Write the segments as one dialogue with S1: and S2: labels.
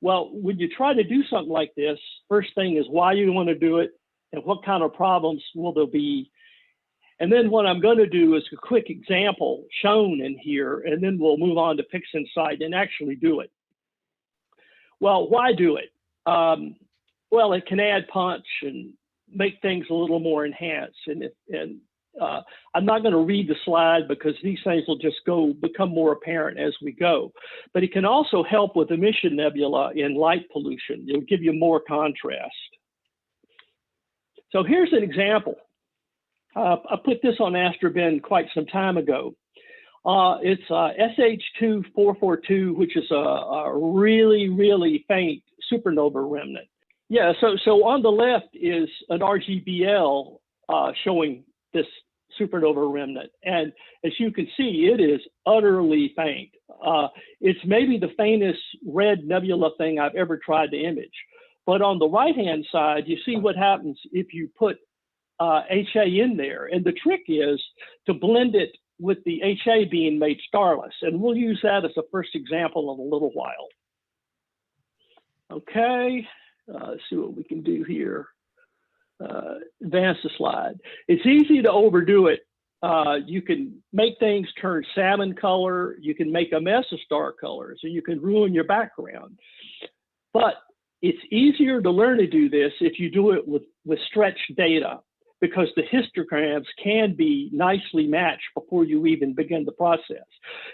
S1: Well, when you try to do something like this, first thing is why you want to do it and what kind of problems will there be. And then what I'm going to do is a quick example shown in here, and then we'll move on to PixInsight and actually do it. Well, why do it? Well, it can add punch and make things a little more enhanced. And I'm not going to read the slide because these things will just become more apparent as we go. But it can also help with emission nebula in light pollution. It'll give you more contrast. So here's an example. I put this on AstroBin quite some time ago. It's SH2442, which is a really, really faint supernova remnant. Yeah, so on the left is an RGB-L showing this supernova remnant. And as you can see, it is utterly faint. It's maybe the faintest red nebula thing I've ever tried to image. But on the right-hand side, you see what happens if you put HA in there. And the trick is to blend it with the HA being made starless. And we'll use that as a first example in a little while. Okay, let's see what we can do here. Advance the slide. It's easy to overdo it. You can make things turn salmon color. You can make a mess of star colors, and you can ruin your background. But it's easier to learn to do this if you do it with stretched data, because the histograms can be nicely matched before you even begin the process.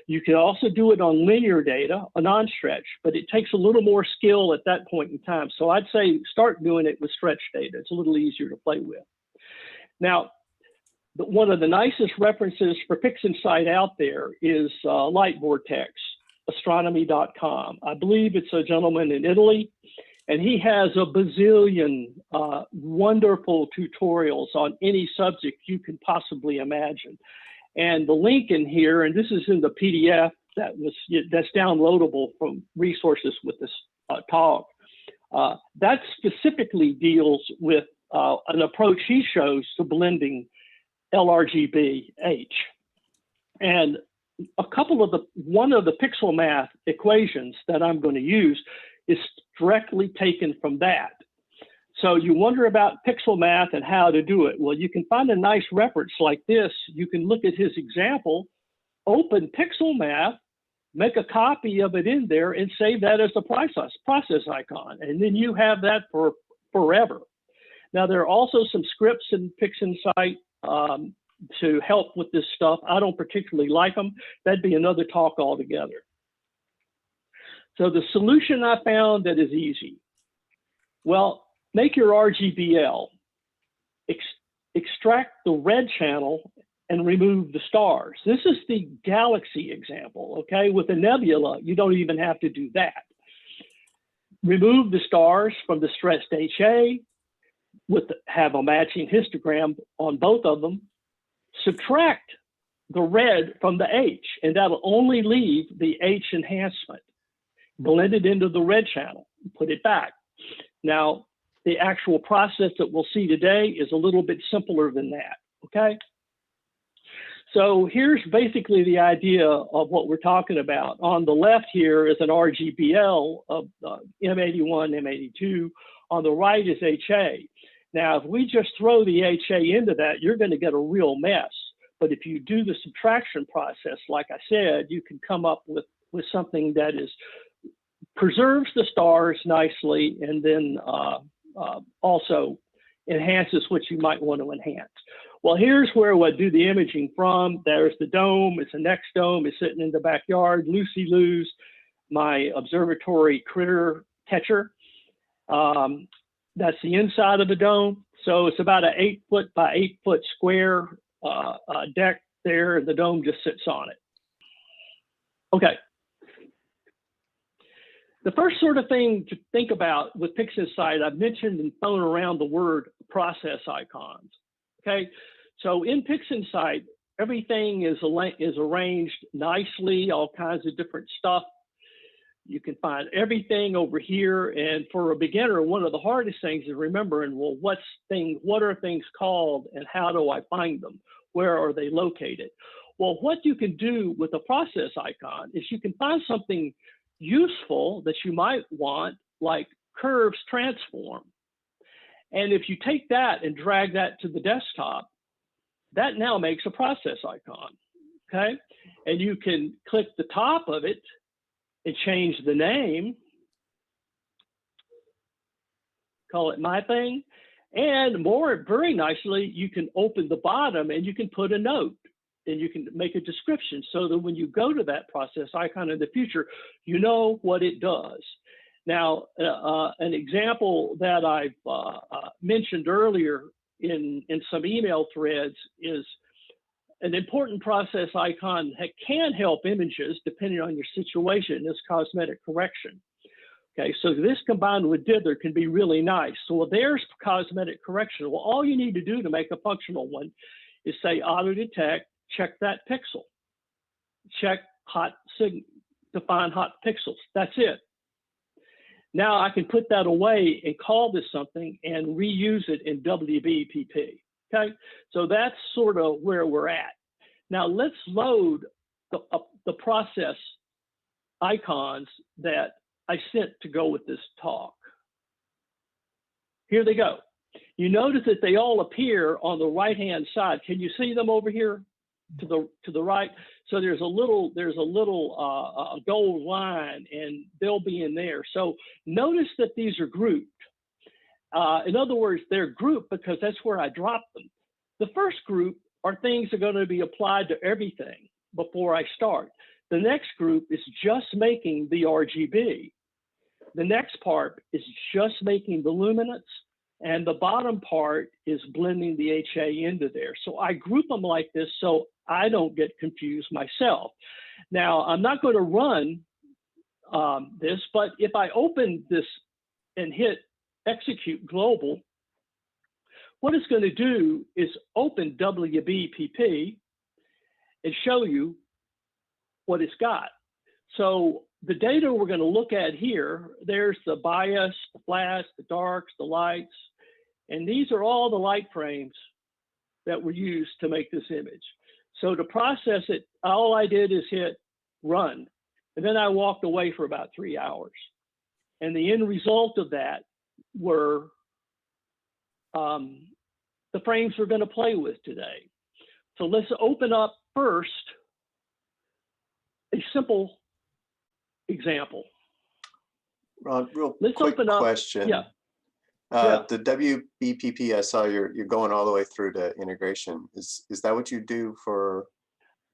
S1: You can also do it on linear data, a non-stretch, but it takes a little more skill at that point in time. So I'd say start doing it with stretched data. It's a little easier to play with. Now, one of the nicest references for PixInsight out there is Light Vortex, astronomy.com. I believe it's a gentleman in Italy, and he has a bazillion wonderful tutorials on any subject you can possibly imagine. And the link in here, and this is in the PDF that's downloadable from resources with this talk, that specifically deals with an approach he shows to blending L-RGB-H. And one of the pixel math equations that I'm going to use is directly taken from that. So you wonder about pixel math and how to do it. Well, you can find a nice reference like this. You can look at his example, open pixel math, make a copy of it in there, and save that as a process icon. And then you have that for forever. Now, there are also some scripts in PixInsight to help with this stuff. I don't particularly like them. That'd be another talk altogether. So the solution I found that is easy. Well, make your RGB-L. Extract the red channel and remove the stars. This is the galaxy example, okay? With a nebula, you don't even have to do that. Remove the stars from the stretched HA, have a matching histogram on both of them. Subtract the red from the H, and that'll only leave the H enhancement. Blend it into the red channel, put it back. Now, the actual process that we'll see today is a little bit simpler than that, okay? So here's basically the idea of what we're talking about. On the left here is an RGB-L of M81, M82. On the right is HA. Now, if we just throw the HA into that, you're going to get a real mess. But if you do the subtraction process, like I said, you can come up with something that preserves the stars nicely, and then also enhances what you might want to enhance. Well, here's where we'll do the imaging from. There's the dome. It's the next dome. It's sitting in the backyard. Lucy-Lou's my observatory critter catcher. That's the inside of the dome. So it's about an 8-foot by 8-foot square deck there, and the dome just sits on it. Okay. The first sort of thing to think about with PixInsight, I've mentioned and thrown around the word process icons. Okay, so in PixInsight, everything is arranged nicely, all kinds of different stuff. You can find everything over here. And for a beginner, one of the hardest things is remembering, well, what are things called and how do I find them? Where are they located? Well, what you can do with a process icon is you can find something useful that you might want, like curves transform. And if you take that and drag that to the desktop, that now makes a process icon, okay? And you can click the top of it and change the name, call it my thing, and very nicely, you can open the bottom and you can put a note and you can make a description so that when you go to that process icon in the future, you know what it does. Now, an example that I've mentioned earlier in some email threads is an important process icon that can help images depending on your situation is cosmetic correction. Okay, so this combined with dither can be really nice. So well, there's cosmetic correction. Well, all you need to do to make a functional one is say auto detect, check that pixel, check define hot pixels. That's it. Now I can put that away and call this something and reuse it in WBPP. Okay, so that's sort of where we're at. Now let's load the process icons that I sent to go with this talk. Here they go. You notice that they all appear on the right-hand side. Can you see them over here to the right? So there's a little gold line, and they'll be in there. So notice that these are grouped. In other words, they're grouped because that's where I dropped them. The first group are things that are going to be applied to everything before I start. The next group is just making the RGB. The next part is just making the luminance, and the bottom part is blending the HA into there. So I group them like this so I don't get confused myself. Now, I'm not going to run this, but if I open this and hit execute global, what it's going to do is open WBPP and show you what it's got. So the data we're going to look at here, there's the bias, the flats, the darks, the lights, and these are all the light frames that were used to make this image. So to process it, all I did is hit run, and then I walked away for about 3 hours. And the end result of that were the frames we're going to play with today. So let's open up first a simple example.
S2: Ron, real
S1: let's
S2: quick
S1: open up,
S2: question.
S1: Yeah.
S2: The WBPP, I saw you're going all the way through to integration. Is that what you do for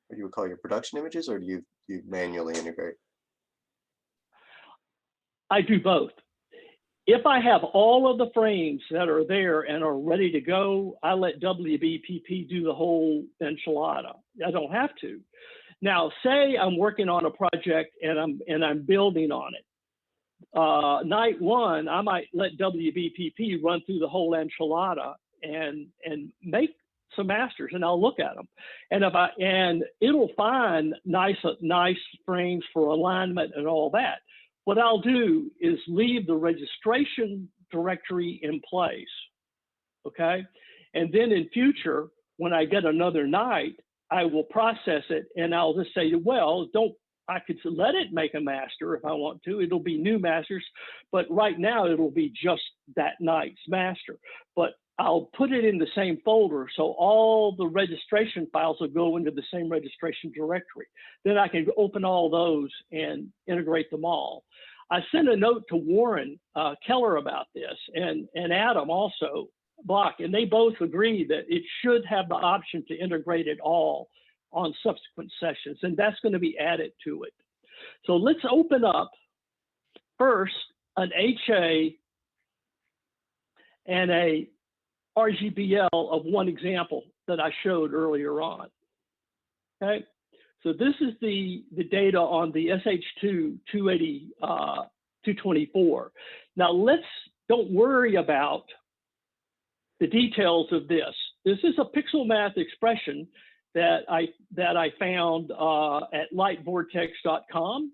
S2: what you would call your production images, or do you manually integrate?
S1: I do both. If I have all of the frames that are there and are ready to go, I let WBPP do the whole enchilada. I don't have to. Now, say I'm working on a project and I'm building on it. Night one, I might let WBPP run through the whole enchilada and make some masters, and I'll look at them. And it'll find nice frames for alignment and all that. What I'll do is leave the registration directory in place, okay? And then in future, when I get another night, I will process it and I'll just say, well, I could let it make a master if I want to. It'll be new masters, but right now it'll be just that night's master. But I'll put it in the same folder, so all the registration files will go into the same registration directory. Then I can open all those and integrate them all. I sent a note to Warren Keller about this, and Adam also, Block, and they both agree that it should have the option to integrate it all on subsequent sessions, and that's going to be added to it. So let's open up first an HA and a RGB-L of one example that I showed earlier on. Okay, so this is the data on the SH2 224. Now don't worry about the details of this. This is a pixel math expression that I found at lightvortex.com.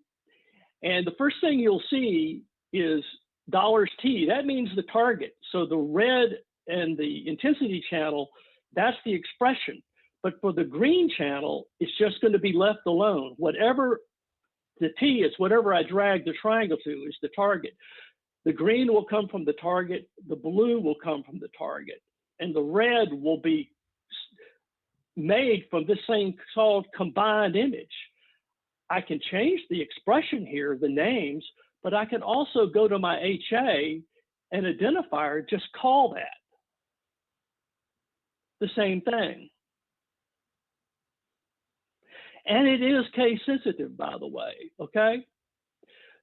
S1: And the first thing you'll see is $T. That means the target. So the red and the intensity channel, that's the expression. But for the green channel, it's just going to be left alone. Whatever The T is whatever I drag the triangle to is the target. The green will come from the target, the blue will come from the target, and the red will be made from this thing called combined image. I can change the expression here, the names, but I can also go to my HA and identifier, just call that the same thing. And it is case sensitive, by the way, okay?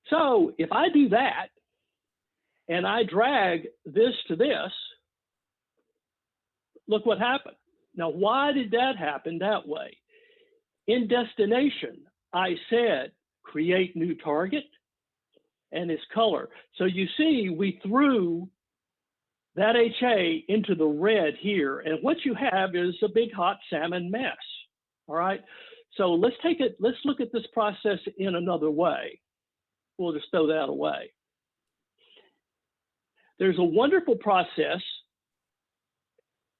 S1: So if I do that, and I drag this to this, look what happened. Now, why did that happen that way? In destination, I said, create new target and its color. So you see, we threw that HA into the red here, and what you have is a big hot salmon mess, all right? So let's look at this process in another way. We'll just throw that away. There's a wonderful process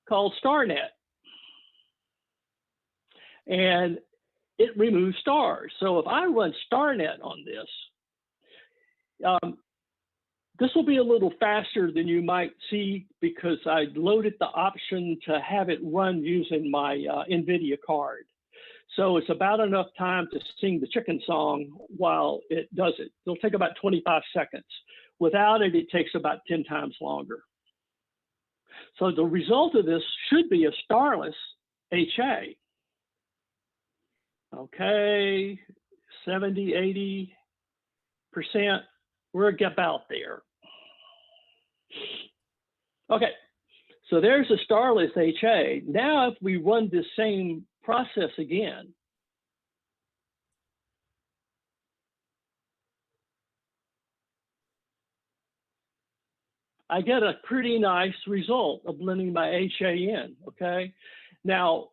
S1: called StarNet, and it removes stars. So if I run StarNet on this, this will be a little faster than you might see because I loaded the option to have it run using my NVIDIA card. So it's about enough time to sing the chicken song while it does it. It'll take about 25 seconds. Without it, it takes about 10 times longer. So the result of this should be a starless HA. Okay, 70, 80%, we're about there. Okay, so there's a starless HA. Now if we run this same process again, I get a pretty nice result of blending my HA in, okay? Now,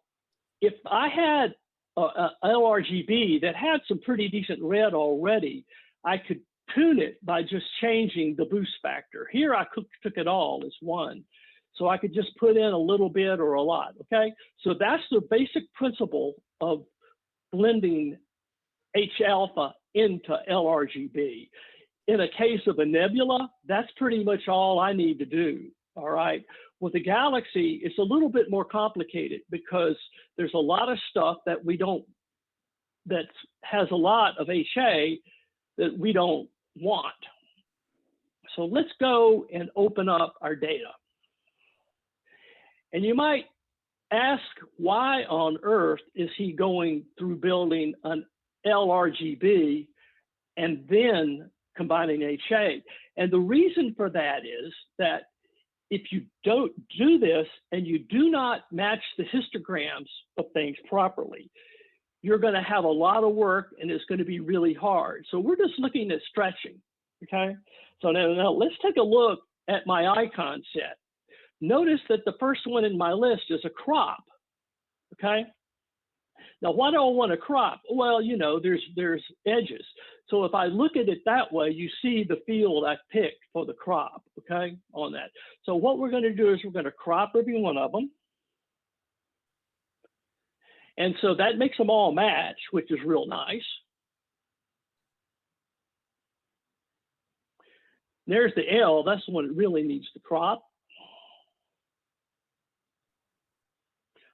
S1: if I had a L-RGB that had some pretty decent red already, I could tune it by just changing the boost factor. Here I took it all as 1. So I could just put in a little bit or a lot, okay? So that's the basic principle of blending H-alpha into L-RGB. In a case of a nebula, that's pretty much all I need to do, all right? With a galaxy, it's a little bit more complicated because there's a lot of stuff that that has a lot of HA that we don't want. So let's go and open up our data. And you might ask, why on earth is he going through building an L-RGB and then combining HA? And the reason for that is that if you don't do this and you do not match the histograms of things properly, you're going to have a lot of work and it's going to be really hard. So we're just looking at stretching, okay? So now let's take a look at my icon set. Notice that the first one in my list is a crop, okay? Now, why do I want to crop? Well, you know, there's edges. So if I look at it that way, you see the field I picked for the crop, okay, on that. So what we're going to do is we're going to crop every one of them. And so that makes them all match, which is real nice. There's the L, that's the one that really needs to crop.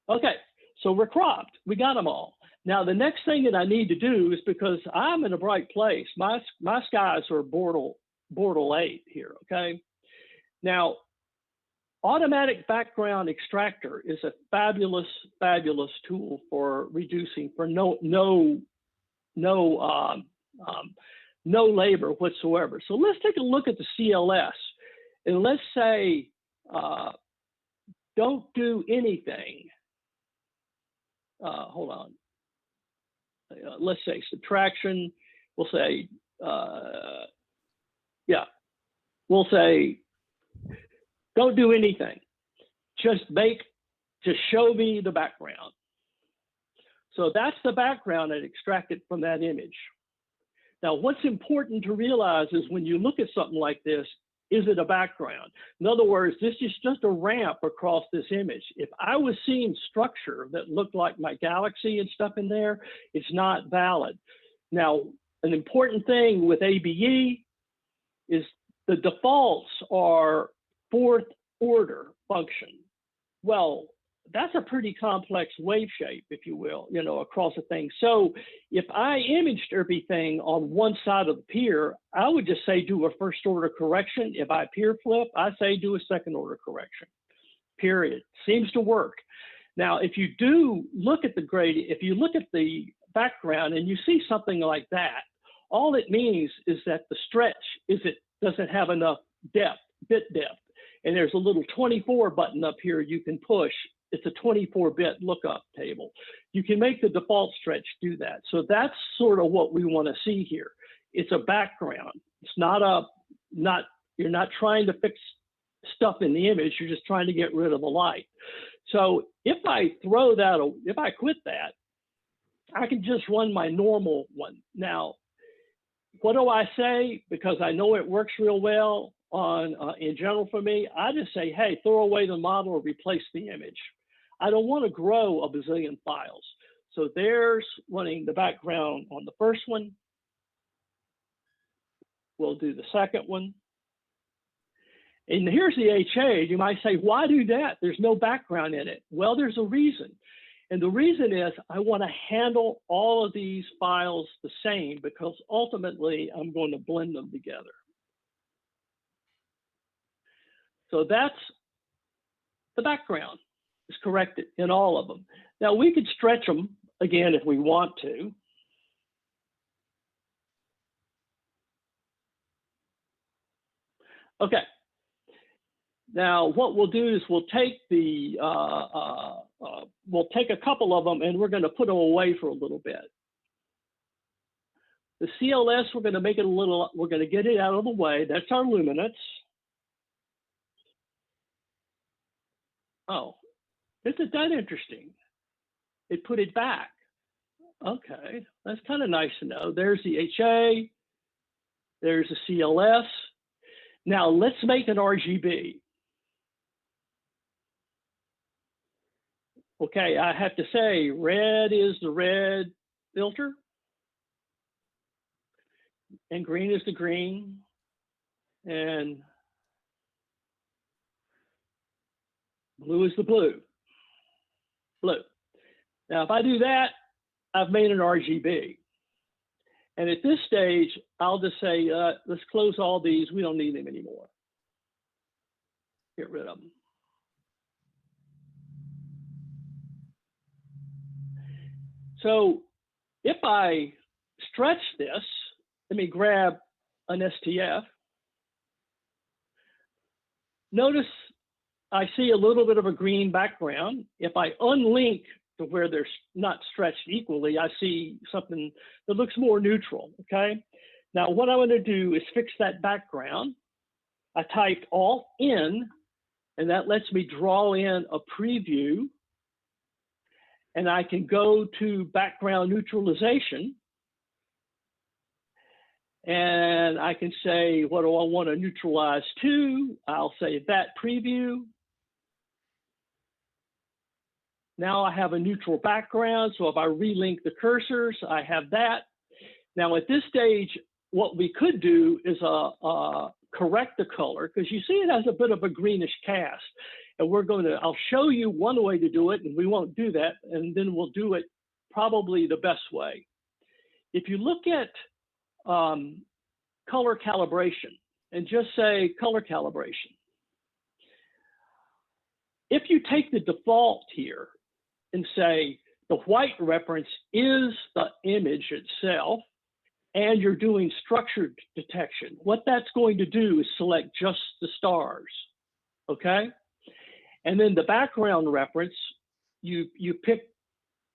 S1: Okay, so we're cropped, we got them all. Now the next thing that I need to do is, because I'm in a bright place, my skies are Bortle 8 here, okay? Now, automatic background extractor is a fabulous, fabulous tool for reducing, for no labor whatsoever. So let's take a look at the CLS, and let's say, don't do anything. Hold on. Let's say subtraction. We'll say, yeah, we'll say, don't do anything. Just show me the background. So that's the background that extracted from that image. Now, what's important to realize is when you look at something like this, is it a background? In other words, this is just a ramp across this image. If I was seeing structure that looked like my galaxy and stuff in there, it's not valid. Now, an important thing with ABE is the defaults are fourth order function. Well, that's a pretty complex wave shape, if you will, you know, across a thing. So if I imaged everything on one side of the pier, I would just say do a first order correction. If I pier flip, I say do a second order correction, period. Seems to work. Now, if you do look at the gradient, if you look at the background and you see something like that, all it means is that the stretch doesn't have enough depth, bit depth. And there's a little 24 button up here you can push. It's a 24-bit lookup table. You can make the default stretch do that. So that's sort of what we want to see here. It's a background. It's you're not trying to fix stuff in the image. You're just trying to get rid of the light. So if I quit that, I can just run my normal one. Now, what do I say? Because I know it works real well in general for me, I just say, hey, throw away the model or replace the image. I don't want to grow a bazillion files. So there's running the background on the first one. We'll do the second one. And here's the HA. You might say, why do that? There's no background in it. Well, there's a reason. And the reason is I want to handle all of these files the same because ultimately I'm going to blend them together. So that's the background. Is corrected in all of them. Now we could stretch them again if we want to. Okay. Now what we'll do is we'll take a couple of them and we're going to put them away for a little bit. The CLS, we're going to make it we're going to get it out of the way. That's our luminance. Oh. Isn't that interesting? It put it back. Okay, that's kind of nice to know. There's the HA, there's the CLS. Now let's make an RGB. Okay, I have to say red is the red filter and green is the green and blue is the blue. Blue. Now, if I do that, I've made an RGB. And at this stage, I'll just say, let's close all these. We don't need them anymore. Get rid of them. So if I stretch this, let me grab an STF. Notice I see a little bit of a green background. If I unlink to where they're not stretched equally, I see something that looks more neutral, okay? Now what I'm gonna do is fix that background. I typed Alt-N, and that lets me draw in a preview, and I can go to background neutralization, and I can say, what do I want to neutralize to? I'll say that preview. Now I have a neutral background, so if I relink the cursors, I have that. Now at this stage, what we could do is correct the color, because you see it has a bit of a greenish cast. And I'll show you one way to do it, and we won't do that, and then we'll do it probably the best way. If you look at color calibration, and just say color calibration, if you take the default here, and say the white reference is the image itself, and you're doing structured detection, what that's going to do is select just the stars, okay? And then the background reference, you pick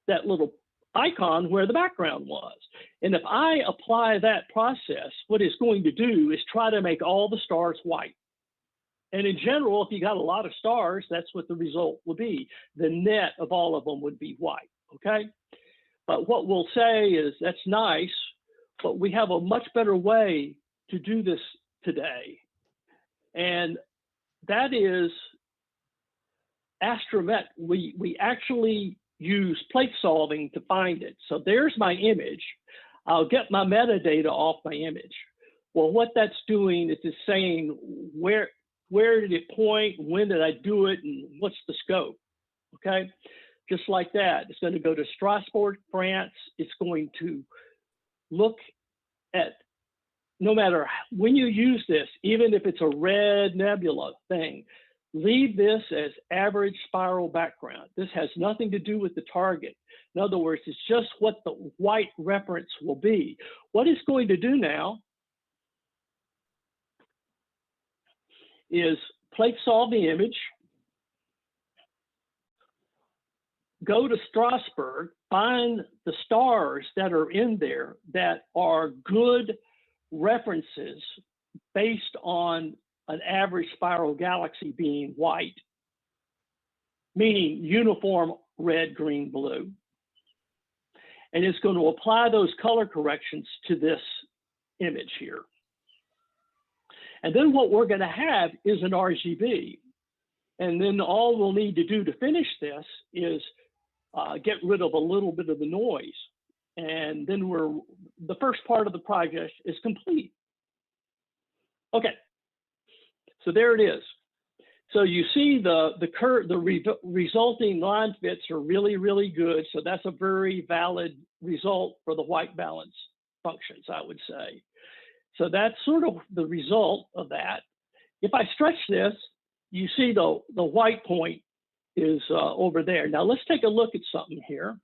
S1: that little icon where the background was. And if I apply that process, what it's going to do is try to make all the stars white. And in general, if you got a lot of stars, that's what the result will be. The net of all of them would be white, okay? But what we'll say is, that's nice, but we have a much better way to do this today. And that is astromet. We actually use plate solving to find it. So there's my image. I'll get my metadata off my image. Well, what that's doing is it's saying where did it point, when did I do it, and what's the scope, okay? Just like that, it's going to go to Strasbourg, France. It's going to look at, no matter when you use this, even if it's a red nebula thing, leave this as average spiral background. This has nothing to do with the target. In other words, it's just what the white reference will be. What it's going to do now is plate solve the image, go to Strasbourg, find the stars that are in there that are good references based on an average spiral galaxy being white, meaning uniform red, green, blue. And it's going to apply those color corrections to this image here. And then what we're going to have is an RGB. And then all we'll need to do to finish this is get rid of a little bit of the noise. And then the first part of the project is complete. Okay, so there it is. So you see the resulting line fits are really, really good. So that's a very valid result for the white balance functions, I would say. So that's sort of the result of that. If I stretch this, you see the white point is over there. Now let's take a look at something here.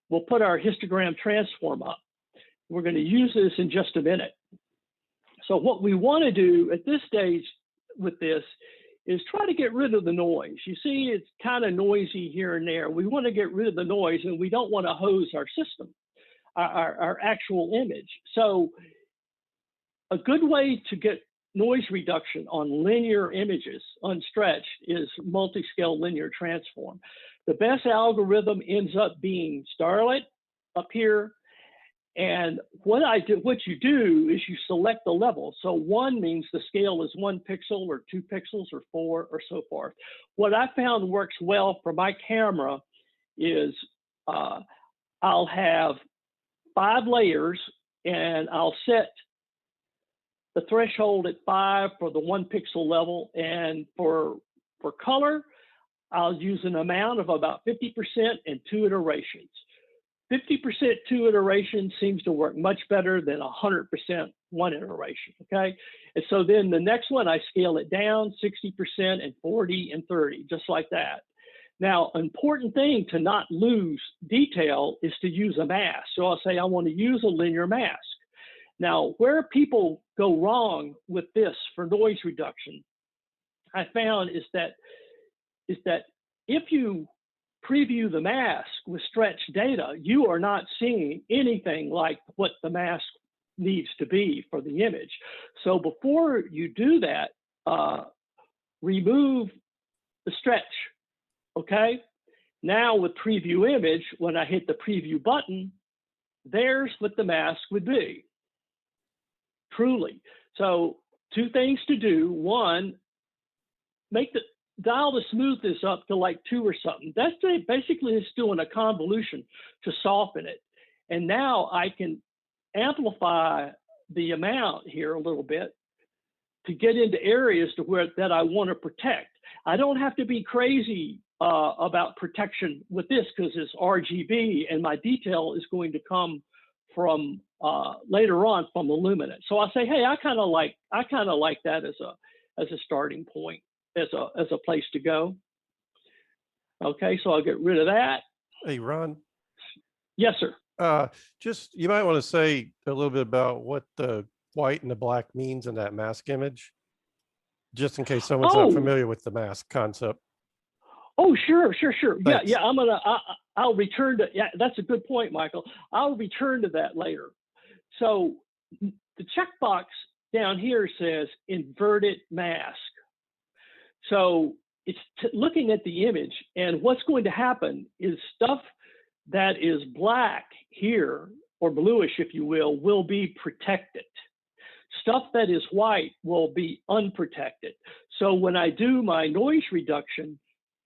S1: We'll put our histogram transform up. We're going to use this in just a minute. So what we want to do at this stage with this is try to get rid of the noise. You see, it's kind of noisy here and there. We want to get rid of the noise, and we don't want to hose our system, our actual image. So a good way to get noise reduction on linear images, unstretched, is multi-scale linear transform. The best algorithm ends up being Starlit up here. And what you do is you select the level. So 1 means the scale is 1 pixel or 2 pixels or 4 or so forth. What I found works well for my camera is I'll have 5 layers, and I'll set the threshold at 5 for the 1 pixel level. And for color, I'll use an amount of about 50% and 2 iterations. 50% 2 iterations seems to work much better than 100% 1 iteration, okay? And so then the next one, I scale it down 60% and 40 and 30, just like that. Now, an important thing to not lose detail is to use a mask. So I'll say I want to use a linear mask. Now, where people go wrong with this for noise reduction, I found is that if you preview the mask with stretched data, you are not seeing anything like what the mask needs to be for the image. So before you do that, remove the stretch, okay? Now with preview image, when I hit the preview button, there's what the mask would be, truly. So 2 things to do. 1, dial the smoothness up to like 2 or something. That's basically it's doing a convolution to soften it. And now I can amplify the amount here a little bit to get into areas that I want to protect. I don't have to be crazy about protection with this because it's RGB, and my detail is going to come from later on from the luminance. So I say, hey, I kind of like that as a starting point. As a place to go. Okay, so I'll get rid of that.
S3: Hey, Ron.
S1: Yes, sir.
S3: Just, you might want to say a little bit about what the white and the black means in that mask image, just in case someone's not familiar with the mask concept.
S1: Oh, sure.
S3: Thanks.
S1: Yeah. I'll return to. Yeah, that's a good point, Michael. I'll return to that later. So the checkbox down here says inverted mask. So it's looking at the image, and what's going to happen is stuff that is black here, or bluish, if you will be protected. Stuff that is white will be unprotected. So when I do my noise reduction,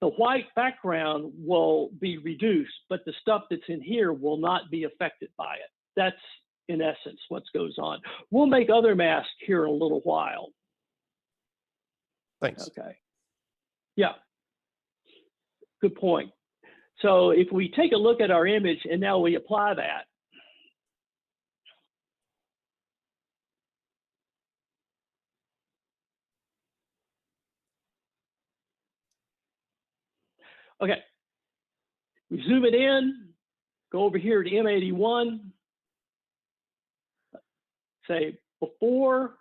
S1: the white background will be reduced, but the stuff that's in here will not be affected by it. That's in essence what goes on. We'll make other masks here in a little while.
S3: Thanks.
S1: Okay. Yeah. Good point. So if we take a look at our image and now we apply that, okay, we zoom it in, go over here to M81, say before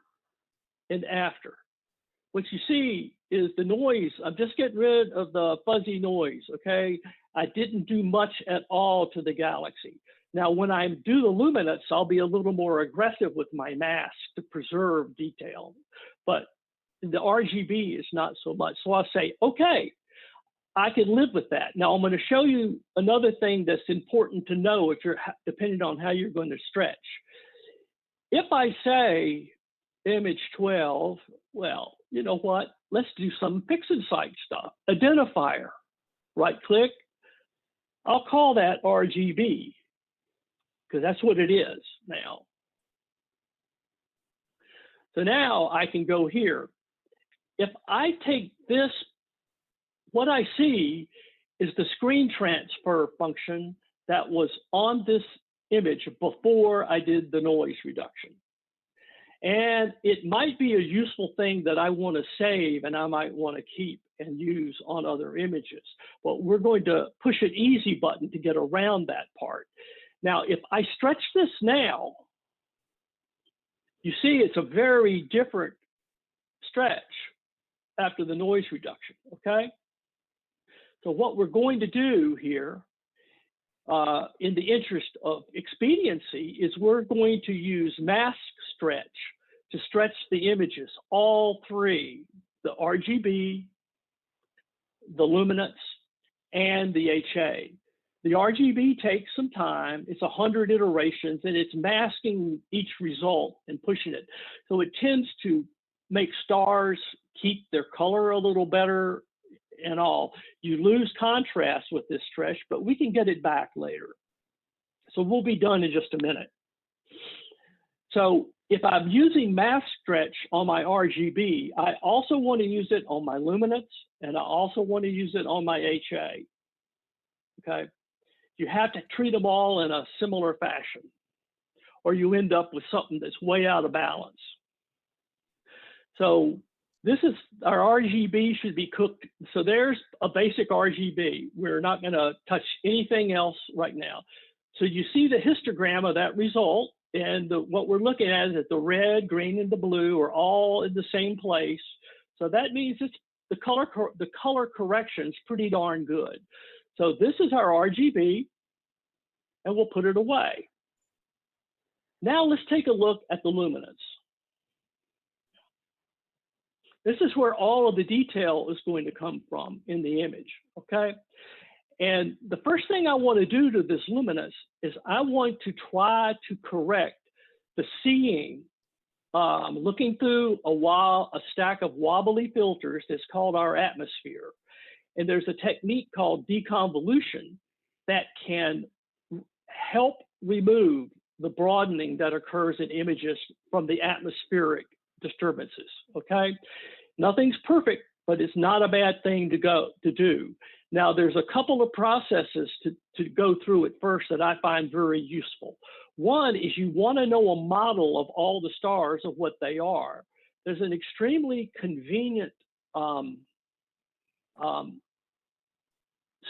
S1: and after. What you see is the noise. I'm just getting rid of the fuzzy noise, okay? I didn't do much at all to the galaxy. Now, when I do the luminance, I'll be a little more aggressive with my mask to preserve detail, but the RGB is not so much. So I'll say, okay, I can live with that. Now, I'm going to show you another thing that's important to know if you're, depending on how you're going to stretch. If I say image 12, well, you know what? Let's do some PixInsight stuff. Identifier, right click. I'll call that RGB because that's what it is now. So now I can go here. If I take this, what I see is the screen transfer function that was on this image before I did the noise reduction. And it might be a useful thing that I want to save and I might want to keep and use on other images. But we're going to push an easy button to get around that part. Now, if I stretch this now, you see it's a very different stretch after the noise reduction, okay? So what we're going to do here, in the interest of expediency, is we're going to use mask stretch to stretch the images, all three, the RGB, the luminance, and the HA. The RGB takes some time. It's 100 iterations, and it's masking each result and pushing it. So it tends to make stars keep their color a little better and all. You lose contrast with this stretch, but we can get it back later. So we'll be done in just a minute. So if I'm using mask stretch on my RGB, I also want to use it on my luminance, and I also want to use it on my HA, okay? You have to treat them all in a similar fashion, or you end up with something that's way out of balance. So this is our RGB should be cooked. So there's a basic RGB. We're not going to touch anything else right now. So you see the histogram of that result, and what we're looking at is that the red, green, and the blue are all in the same place. So that means it's the color correction is pretty darn good. So this is our RGB, and we'll put it away. Now let's take a look at the luminance. This is where all of the detail is going to come from in the image, okay? And the first thing I want to do to this luminance is I want to try to correct the seeing, looking through a stack of wobbly filters that's called our atmosphere. And there's a technique called deconvolution that can help remove the broadening that occurs in images from the atmospheric disturbances, okay? Nothing's perfect, but it's not a bad thing to do. Now, there's a couple of processes to go through at first that I find very useful. One is you want to know a model of all the stars of what they are. There's an extremely convenient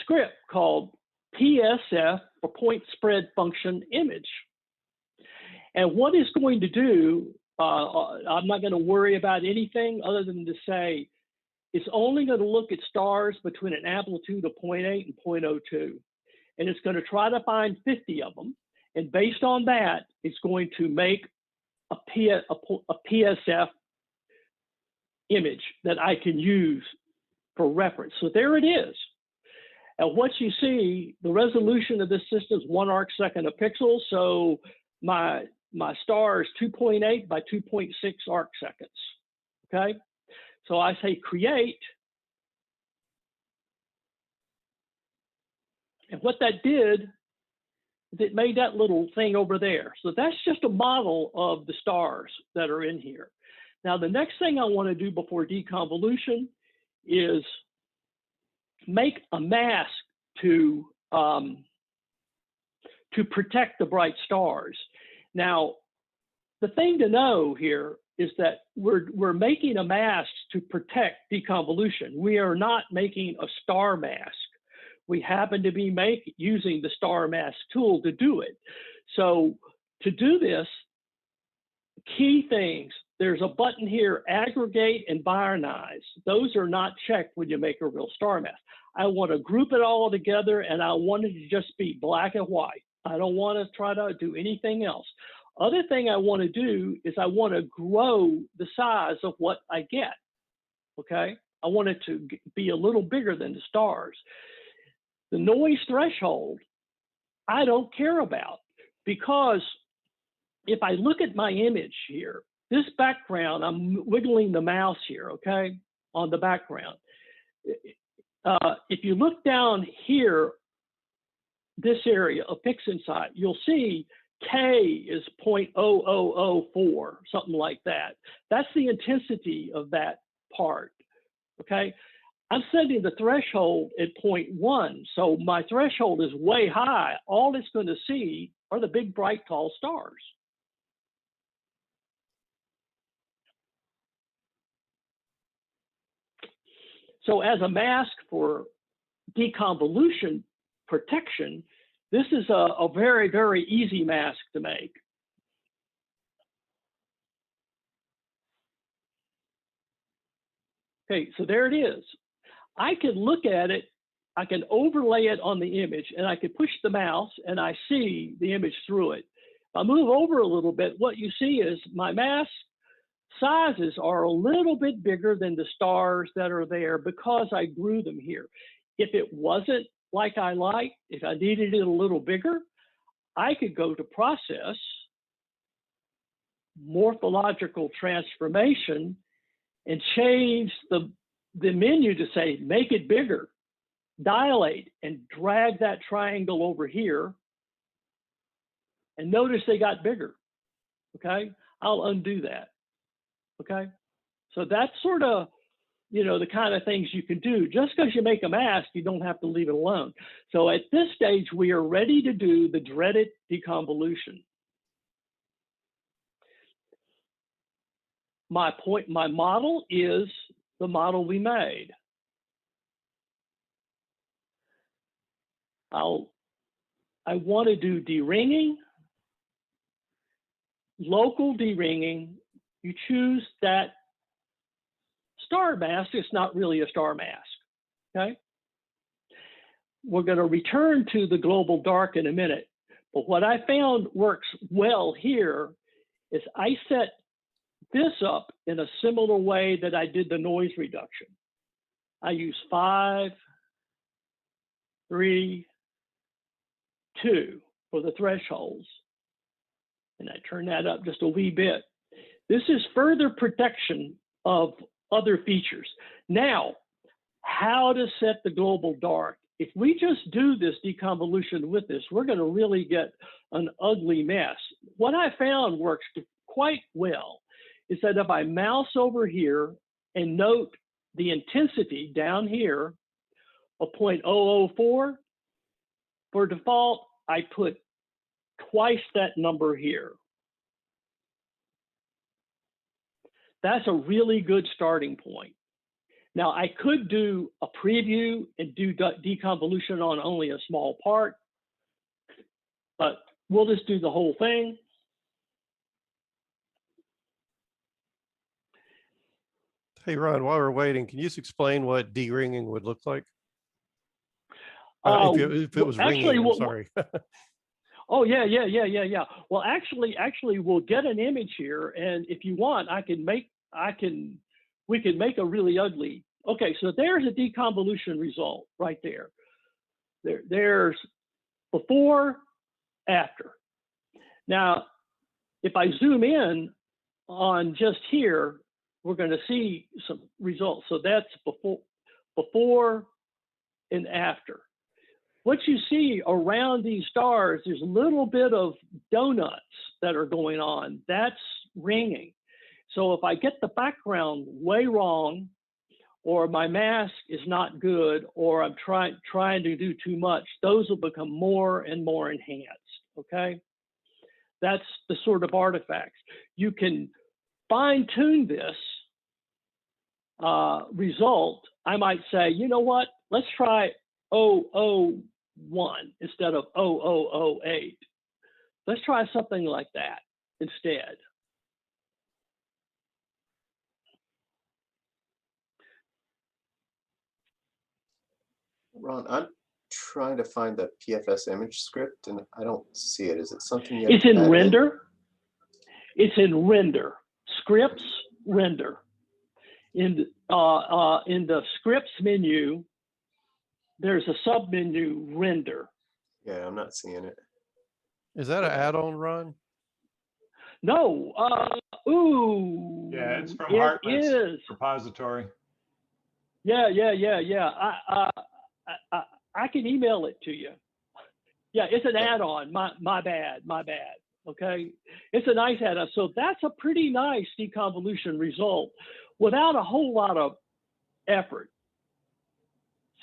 S1: script called PSF, or point spread function image. And what it's going to do, I'm not going to worry about anything other than to say, it's only going to look at stars between an amplitude of 0.8 and 0.02. And it's going to try to find 50 of them. And based on that, it's going to make a PSF image that I can use for reference. So there it is. And what you see, the resolution of this system is 1 arcsecond a pixel. So my star is 2.8 by 2.6 arcseconds, okay? So I say create, And what that did is it made that little thing over there. So that's just a model of the stars that are in here. Now, the next thing I want to do before deconvolution is make a mask to protect the bright stars. Now, the thing to know here is that we're making a mask to protect deconvolution. We are not making a star mask. We happen to be using the star mask tool to do it. So to do this, key things, there's a button here, aggregate and binarize. Those are not checked when you make a real star mask. I want to group it all together, and I want it to just be black and white. I don't want to try to do anything else. Other thing I want to do is I want to grow the size of what I get, okay? I want it to be a little bigger than the stars. The noise threshold, I don't care about, because if I look at my image here, this background, I'm wiggling the mouse here, okay, on the background. If you look down here, this area of PixInsight, you'll see K is 0.0004, something like that. That's the intensity of that part, okay? I'm setting the threshold at 0.1, so my threshold is way high. All it's going to see are the big, bright, tall stars. So as a mask for deconvolution protection, this is a very, very easy mask to make. Okay, so there it is. I can look at it, I can overlay it on the image, and I can push the mouse and I see the image through it. If I move over a little bit, what you see is my mask sizes are a little bit bigger than the stars that are there because I grew them here. If it wasn't like I like, if I needed it a little bigger, I could go to Process, Morphological Transformation, and change the menu to say, make it bigger, dilate, and drag that triangle over here. And notice they got bigger, okay? I'll undo that, okay? So that's sort of, you know, the kind of things you can do. Just because you make a mask, you don't have to leave it alone. So at this stage, we are ready to do the dreaded deconvolution. My model is the model we made. I want to do deringing, local deringing. You choose that star mask. It's not really a star mask, okay? We're going to return to the global dark in a minute, but what I found works well here is I set this up in a similar way that I did the noise reduction. I use 5, 3, 2 for the thresholds, and I turn that up just a wee bit. This is further protection of other features. Now, how to set the global dark. If we just do this deconvolution with this, we're going to really get an ugly mess. What I found works quite well is that if I mouse over here and note the intensity down here of 0.004, for default, I put twice that number here. That's a really good starting point. Now, I could do a preview and do deconvolution on only a small part, but we'll just do the whole thing.
S3: Hey, Ron, while we're waiting, can you just explain what deringing would look like? If it was
S1: actually,
S3: ringing, I'm sorry.
S1: Oh, yeah. Well, actually, we'll get an image here, and if you want, we can make a really ugly. Okay, so there's a deconvolution result right there. There's before, after. Now, if I zoom in on just here, we're going to see some results. So that's before and after. what you see around these stars, there's a little bit of donuts that are going on. That's ringing. So if I get the background way wrong, or my mask is not good, or I'm trying to do too much, those will become more and more enhanced, okay? That's the sort of artifacts. You can fine tune this result. I might say, you know what, let's try 001 instead of 0008. Let's try something like that instead.
S2: Ron, I'm trying to find the PFS image script and I don't see it. Is it something you have
S1: It's
S2: to
S1: in
S2: add
S1: render. It's in render. Scripts, render. In the scripts menu, there's a sub-menu, render.
S2: Yeah, I'm not seeing it.
S3: Is that an add-on, Ron?
S1: No. Ooh.
S4: Yeah, it's from
S1: it
S4: Hartman's
S1: is.
S4: repository.
S1: Yeah. I can email it to you. Yeah, it's an add-on. My bad. Okay, it's a nice add-on. So that's a pretty nice deconvolution result without a whole lot of effort.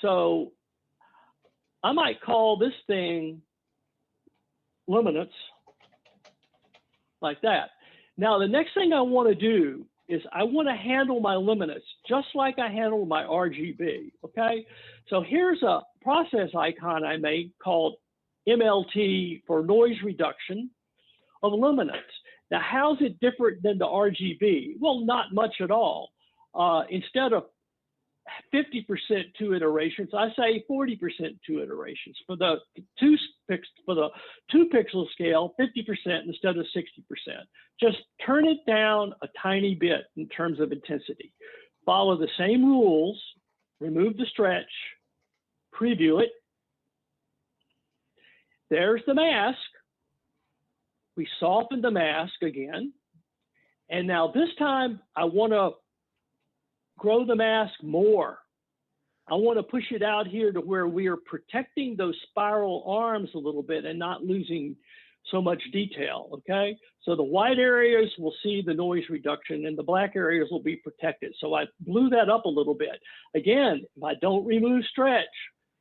S1: So I might call this thing luminance, like that. Now the next thing I want to do is I want to handle my luminance just like I handle my RGB, okay? So here's a process icon I made called MLT for noise reduction of luminance. Now, how's it different than the RGB? Well, not much at all. Instead of 50% two iterations, I say 40% two iterations. For the two pixel scale, 50% instead of 60%. Just turn it down a tiny bit in terms of intensity. Follow the same rules, remove the stretch, preview it. There's the mask. We soften the mask again. And now this time I want to grow the mask more. I want to push it out here to where we are protecting those spiral arms a little bit and not losing so much detail, okay? So the white areas will see the noise reduction and the black areas will be protected. So I blew that up a little bit. Again, if I don't remove stretch,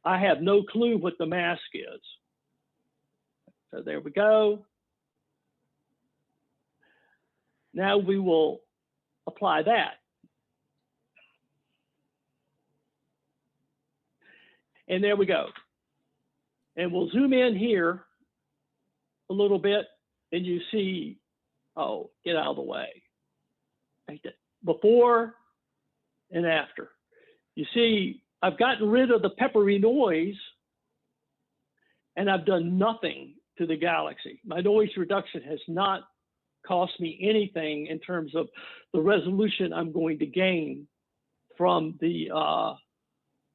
S1: I have no clue what the mask is. So there we go. Now we will apply that. And there we go. And we'll zoom in here a little bit and you see, oh, get out of the way. Before and after. You see, I've gotten rid of the peppery noise and I've done nothing to the galaxy. My noise reduction has not cost me anything in terms of the resolution I'm going to gain from the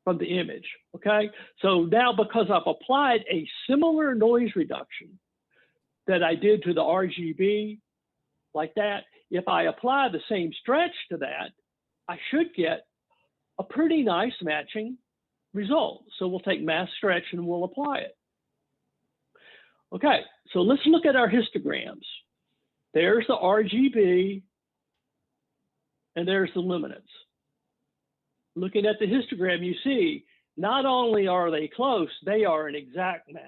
S1: image, okay? So now because I've applied a similar noise reduction that I did to the RGB, like that, if I apply the same stretch to that, I should get a pretty nice matching result. So we'll take mask stretch and we'll apply it. Okay, so let's look at our histograms. There's the RGB and there's the luminance. Looking at the histogram, you see, not only are they close, they are an exact match,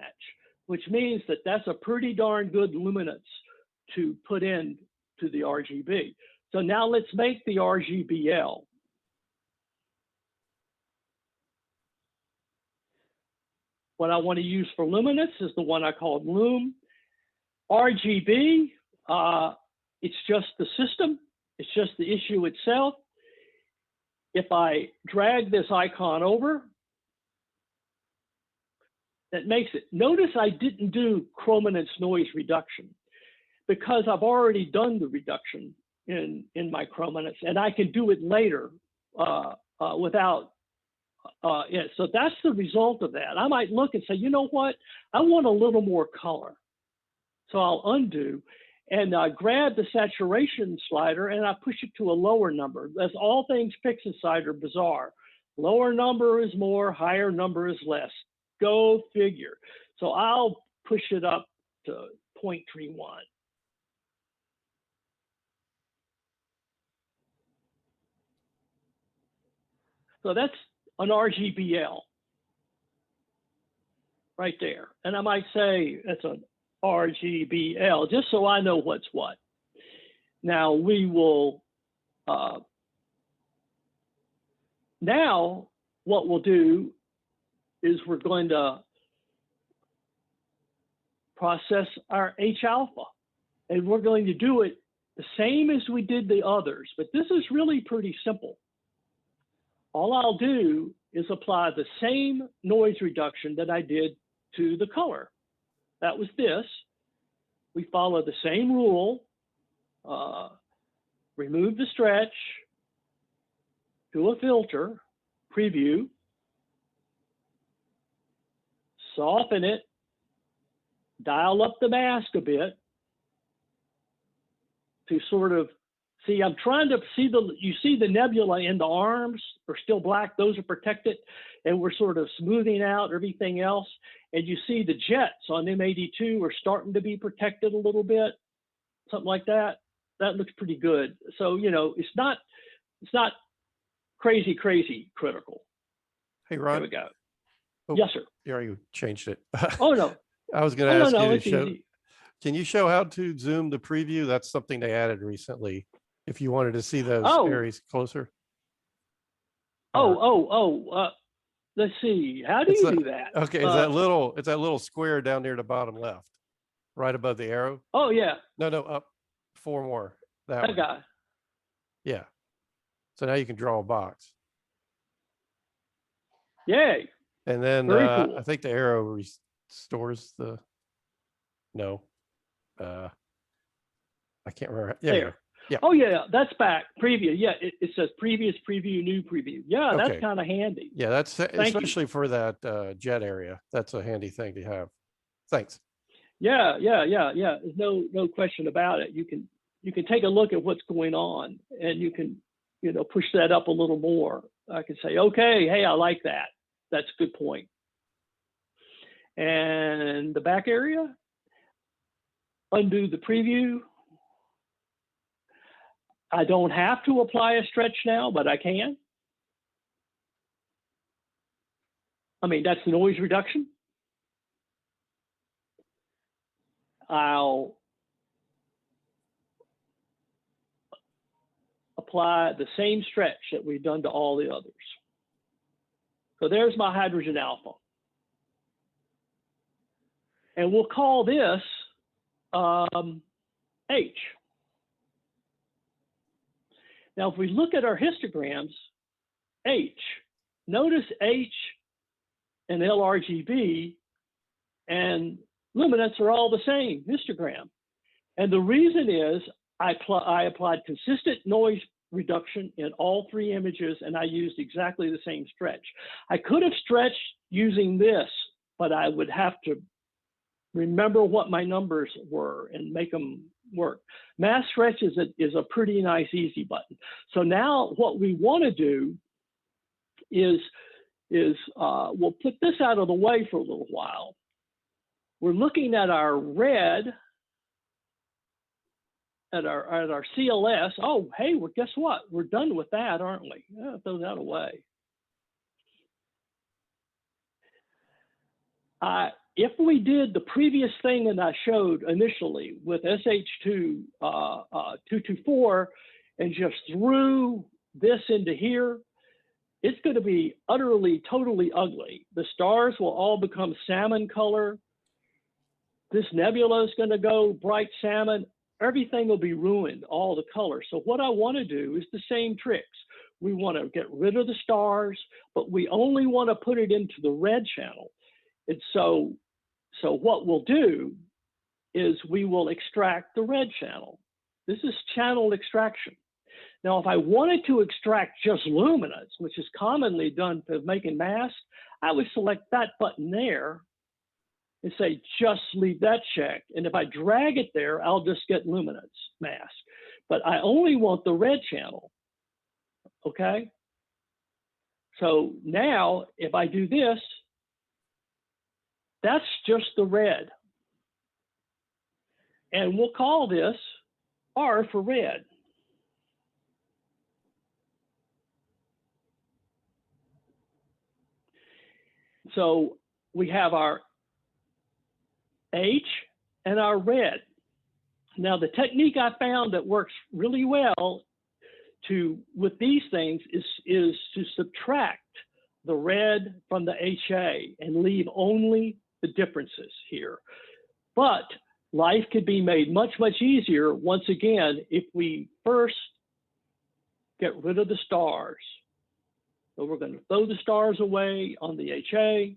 S1: which means that that's a pretty darn good luminance to put in to the RGB. So now let's make the RGB-L. What I want to use for luminance is the one I called Lum. RGB, it's just the system. It's just the issue itself. If I drag this icon over, that makes it. Notice I didn't do chrominance noise reduction because I've already done the reduction in my chrominance and I can do it later without it. So that's the result of that. I might look and say, you know what? I want a little more color. So I'll undo and grab the saturation slider and I push it to a lower number. As all things PixInsight are bizarre. Lower number is more, higher number is less. Go figure. So I'll push it up to 0.31. So that's an RGB-L right there. And I might say that's an RGB-L, just so I know what's what. Now we will, now what we'll do is we're going to process our H alpha. And we're going to do it the same as we did the others, but this is really pretty simple. All I'll do is apply the same noise reduction that I did to the color. That was this. We follow the same rule. Remove the stretch, do a filter, preview, soften it, dial up the mask a bit to sort of see, I'm trying to see you see the nebula in the arms are still black, those are protected, and we're sort of smoothing out everything else. And you see the jets on M82 are starting to be protected a little bit, something like that. That looks pretty good. So, you know, it's not crazy critical.
S3: Hey, Ron.
S1: There we go.
S3: Oh,
S1: yes, sir.
S3: Yeah, you changed it.
S1: Oh, no.
S3: I was going to ask you to show.
S1: Easy.
S3: Can you show how to zoom the preview? That's something they added recently. If you wanted to see those areas closer.
S1: Let's see. How do you do that?
S3: Okay, it's that little square down near the bottom left, right above the arrow.
S1: Oh yeah.
S3: No, up 4 more. That
S1: guy.
S3: Yeah. So now you can draw a box.
S1: Yay.
S3: And then
S1: Very cool.
S3: I think the arrow restores the. No. I can't remember. Yeah.
S1: There.
S3: Yeah.
S1: Oh yeah, that's back. Preview. Yeah, it says previous preview, new preview. Yeah,
S3: okay.
S1: That's kind of handy.
S3: Yeah, that's especially for that jet area. That's a handy thing to have. Thanks.
S1: Yeah. There's no question about it. You can take a look at what's going on, and you can push that up a little more. I can say, okay, hey, I like that. That's a good point. And the back area, undo the preview. I don't have to apply a stretch now, but I can. I mean, that's the noise reduction. I'll apply the same stretch that we've done to all the others. So there's my hydrogen alpha. And we'll call this H. Now, if we look at our histograms, H, notice H and L-RGB and luminance are all the same histogram. And the reason is I applied consistent noise reduction in all 3 images, and I used exactly the same stretch. I could have stretched using this, but I would have to remember what my numbers were and make them work. Mass stretch is a pretty nice, easy button. So now what we want to do is we'll put this out of the way for a little while. We're looking at our red, at our CLS. Oh, hey, well, guess what? We're done with that, aren't we? Yeah, throw that away. If we did the previous thing that I showed initially with SH2 224 and just threw this into here, it's going to be utterly, totally ugly. The stars will all become salmon color. This nebula is going to go bright salmon. Everything will be ruined, all the color. So what I want to do is the same tricks. We want to get rid of the stars, but we only want to put it into the red channel. And so what we'll do is we will extract the red channel. This is channel extraction. Now, if I wanted to extract just luminance, which is commonly done for making masks, I would select that button there and say, just leave that checked. And if I drag it there, I'll just get luminance mask. But I only want the red channel, okay? So now, if I do this, That's just the red. And we'll call this R for red. So we have our H and our red. Now the technique I found that works really well with these things is to subtract the red from the HA and leave only the differences here. But life could be made much, much easier once again if we first get rid of the stars. So we're going to throw the stars away on the HA.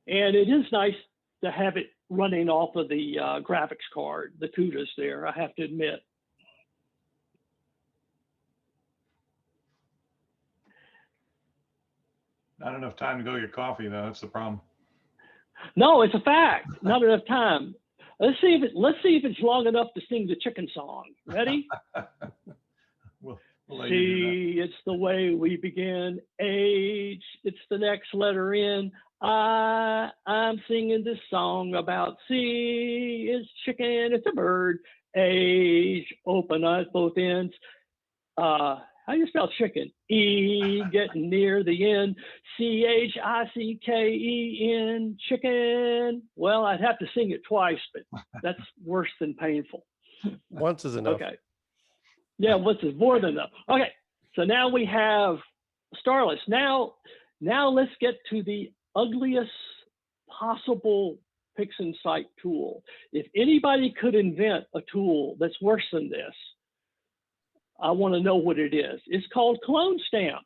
S1: And it is nice to have it running off of the graphics card, the CUDAs there, I have to admit.
S4: Not enough time to go get coffee, though. That's the problem.
S1: No, it's a fact. Not enough time. Let's see if it's long enough to sing the chicken song. Ready?
S4: we'll let you do
S1: C, it's the way we begin. H, it's the next letter in. I'm singing this song about C, it's chicken, it's a bird. H, open at both ends. How do you spell chicken? E, getting near the end. CHICKEN, chicken. Well, I'd have to sing it twice, but that's worse than painful.
S3: Once is enough.
S1: Okay. Yeah, once is more than enough. Okay, so now we have starless. Now let's get to the ugliest possible PixInsight tool. If anybody could invent a tool that's worse than this, I want to know what it is. It's called clone stamp.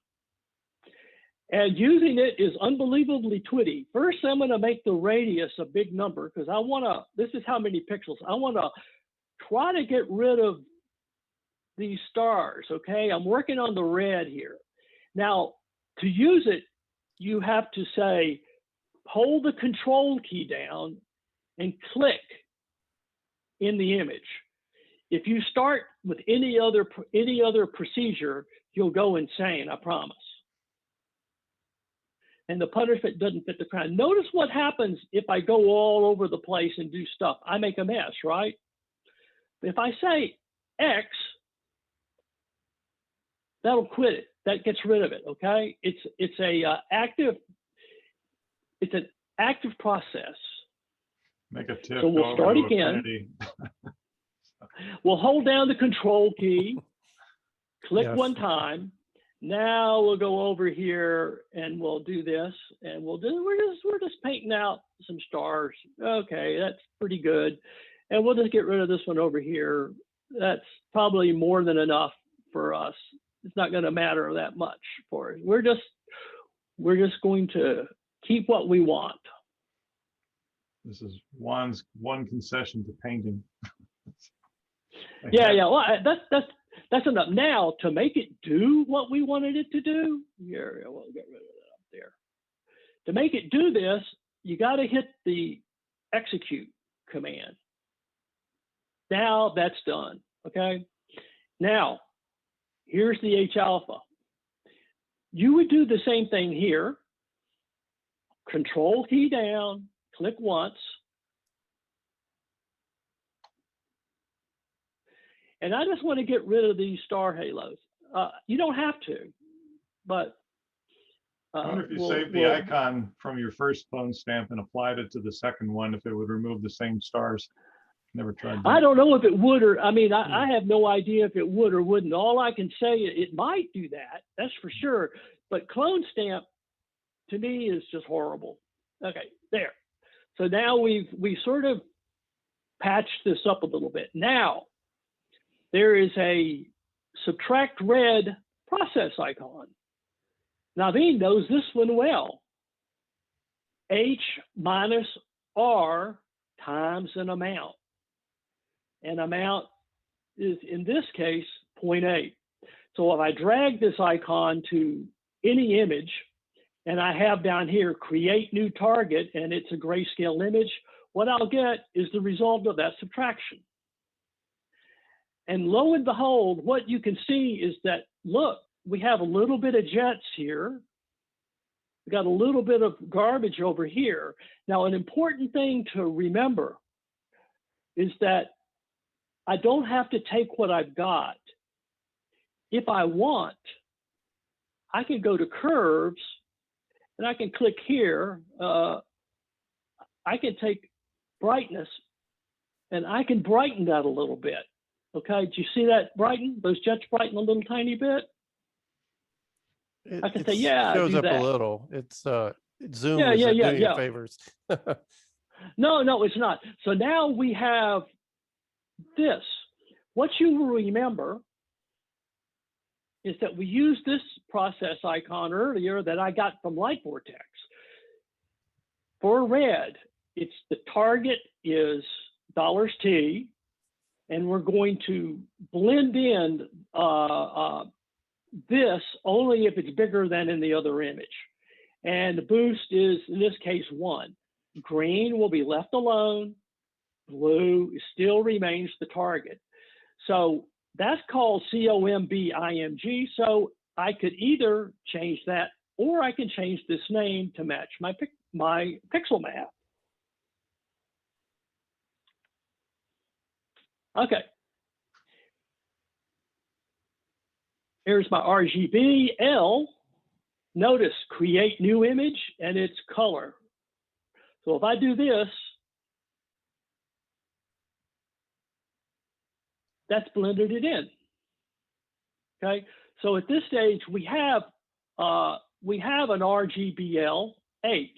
S1: And using it is unbelievably twitty. First, I'm going to make the radius a big number because I want to, this is how many pixels. I want to try to get rid of these stars, okay? I'm working on the red here. Now, to use it, you have to say, hold the control key down and click in the image. If you start with any other procedure, you'll go insane, I promise. And the punishment doesn't fit the crime. Notice what happens if I go all over the place and do stuff. I make a mess, right? If I say X, that'll quit it. That gets rid of it, okay? It's an active process.
S4: Make a tip.
S1: So we'll start again. We'll hold down the control key, click one time. Now we'll go over here and we'll do this, and we're just painting out some stars. Okay, that's pretty good. And we'll just get rid of this one over here. That's probably more than enough for us. It's not going to matter that much for us. We're just going to keep what we want.
S4: This is one concession to painting.
S1: Yeah. Well, that's enough. Now to make it do what we wanted it to do, here we'll get rid of that up there. To make it do this, you got to hit the execute command. Now that's done. Okay. Now here's the H alpha. You would do the same thing here. Control key down, click once. And I just want to get rid of these star halos. You don't have to, but
S4: I wonder if you saved the icon from your first clone stamp and applied it to the second one, if it would remove the same stars. Never tried that.
S1: I don't know if it would, or I mean, I have no idea if it would or wouldn't. All I can say is it might do that. That's for sure. But clone stamp to me is just horrible. Okay, there. So now we sort of patched this up a little bit. Now there is a subtract red process icon. Naveen knows this one well. H minus R times an amount. And amount is, in this case, 0.8. So if I drag this icon to any image, and I have down here, create new target, and it's a grayscale image, what I'll get is the result of that subtraction. And lo and behold, what you can see is that, look, we have a little bit of jets here. We got a little bit of garbage over here. Now, an important thing to remember is that I don't have to take what I've got. If I want, I can go to curves and I can click here. I can take brightness and I can brighten that a little bit. Okay, do you see that brighten? Those jets brighten a little tiny bit? I can say, yeah,
S3: shows
S1: do
S3: up
S1: that.
S3: a little. It's Zoom
S1: Yeah,
S3: is
S1: yeah,
S3: doing
S1: yeah.
S3: you favors.
S1: No, it's not. So now we have this. What you will remember is that we used this process icon earlier that I got from Light Vortex. For red, it's the target is $T, and we're going to blend in this only if it's bigger than in the other image. And the boost is, in this case, 1. Green will be left alone. Blue still remains the target. So that's called COMBIMG. So I could either change that, or I can change this name to match my pixel map. Okay. Here's my RGB-L. Notice create new image and its color. So if I do this, that's blended it in. Okay. So at this stage we have an RGB-L H,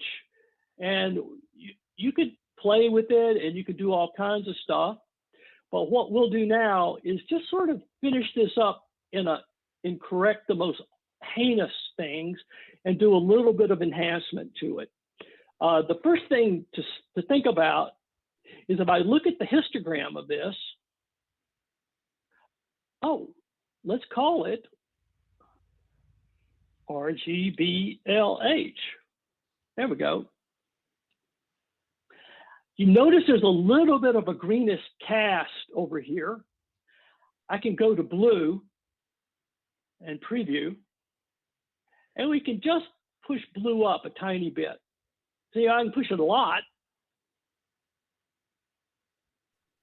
S1: and you could play with it and you could do all kinds of stuff. But what we'll do now is just sort of finish this up and correct the most heinous things and do a little bit of enhancement to it. The first thing to think about is if I look at the histogram of this, let's call it RGB-LH. There we go. You notice there's a little bit of a greenish cast over here. I can go to blue and preview, and we can just push blue up a tiny bit. See, I can push it a lot,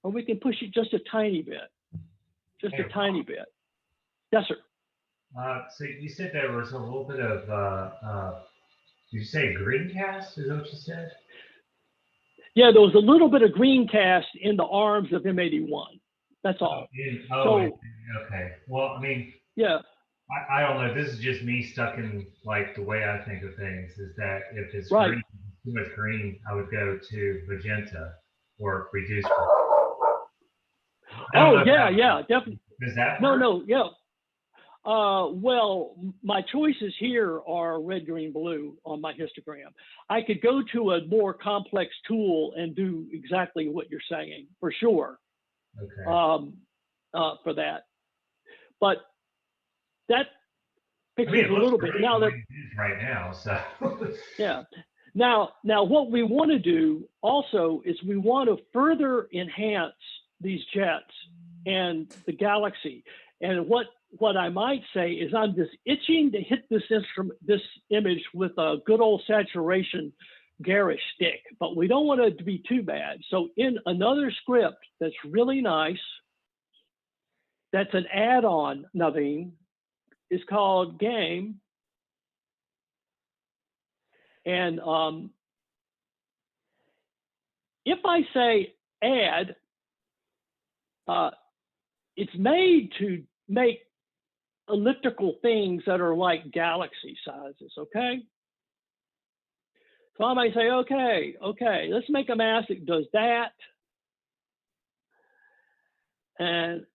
S1: or we can push it just a tiny bit, just a tiny bit. Yes, sir.
S5: So you said there was a little bit of, did you say green cast? Is that what you said?
S1: Yeah, there was a little bit of green cast in the arms of M81. That's all.
S5: Okay. Well, I mean,
S1: yeah.
S5: I don't know. This is just me stuck in like the way I think of things. Is that if it's
S1: right.
S5: green, too much green, I would go to magenta or reduce.
S1: Oh yeah, definitely.
S5: Does that
S1: work?
S5: No,
S1: yeah. Well, my choices here are red, green, blue on my histogram. I could go to a more complex tool and do exactly what you're saying, for sure.
S5: Okay.
S1: For that, but that fixes a little bit. Now that
S5: right now, so
S1: yeah. Now what we want to do also is we want to further enhance these jets and the galaxy. And what I might say is I'm just itching to hit this image with a good old saturation garish stick, but we don't want it to be too bad. So in another script that's really nice, that's an add-on, Naveen, is called game. And if I say add, it's made to make elliptical things that are like galaxy sizes, okay? So I might say, okay, let's make a mask that does that. And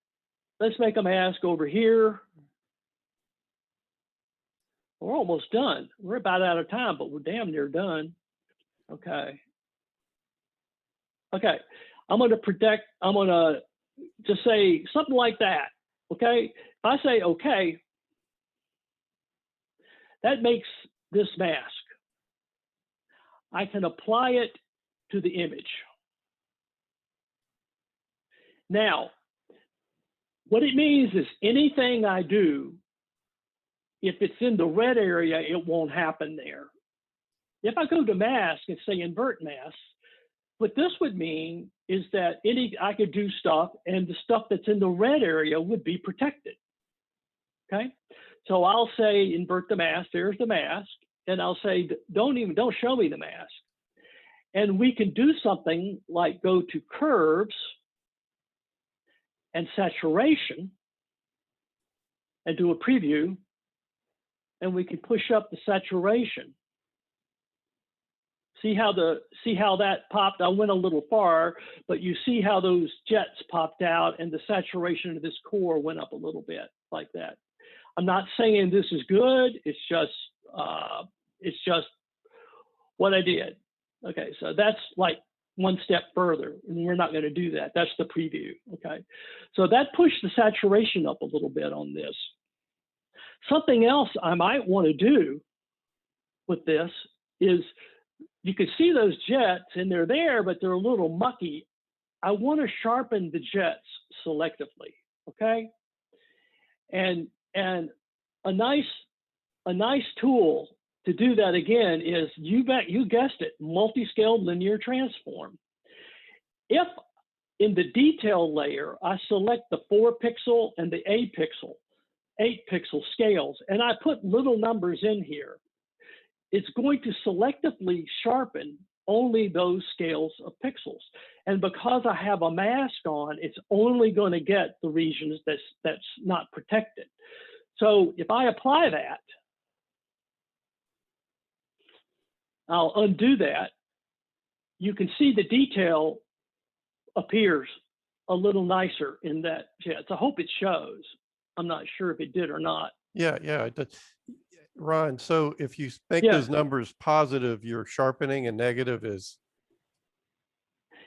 S1: let's make a mask over here. We're almost done. We're about out of time, but we're damn near done. Okay. I'm going to just say something like that. Okay. If I say okay, that makes this mask. I can apply it to the image. Now, What it means is anything I do, if it's in the red area, it won't happen there. If I go to mask and say invert mask, what this would mean is that I could do stuff and the stuff that's in the red area would be protected. Okay, so I'll say invert the mask, there's the mask, and I'll say don't show me the mask. And we can do something like go to curves and saturation and do a preview, and we can push up the saturation. See how that popped? I went a little far, but you see how those jets popped out and the saturation of this core went up a little bit like that. I'm not saying this is good. It's just what I did. Okay, so that's like one step further, and we're not going to do that. That's the preview. Okay, so that pushed the saturation up a little bit on this. Something else I might want to do with this is, you can see those jets and they're there, but they're a little mucky. I want to sharpen the jets selectively, okay? And a nice tool to do that again is, you guessed it, multi-scale linear transform. If in the detail layer, I select the 4-pixel and the 8-pixel scales, and I put little numbers in here, it's going to selectively sharpen only those scales of pixels. And because I have a mask on, it's only going to get the regions that's not protected. So if I apply that, I'll undo that. You can see the detail appears a little nicer in that jet. So I hope it shows. I'm not sure if it did or not.
S3: Yeah, it does. Ron, so if you make those numbers positive, your sharpening, and negative is?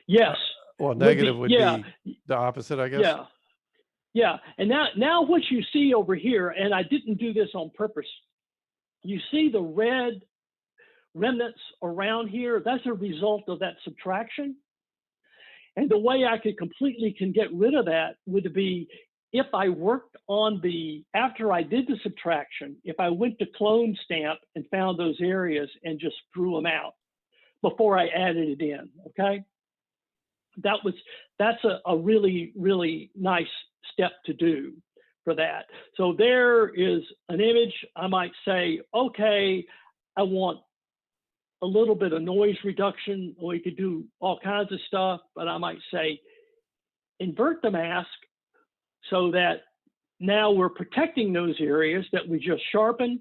S1: Yes.
S3: Well, negative would be the opposite, I guess.
S1: Yeah. And now what you see over here, and I didn't do this on purpose, you see the red remnants around here. That's a result of that subtraction. And the way I could completely get rid of that would be, if I worked on after I did the subtraction, if I went to clone stamp and found those areas and just drew them out before I added it in, okay? That's a really, really nice step to do for that. So there is an image. I might say, okay, I want a little bit of noise reduction, or you could do all kinds of stuff, but I might say, invert the mask, so that now we're protecting those areas that we just sharpened.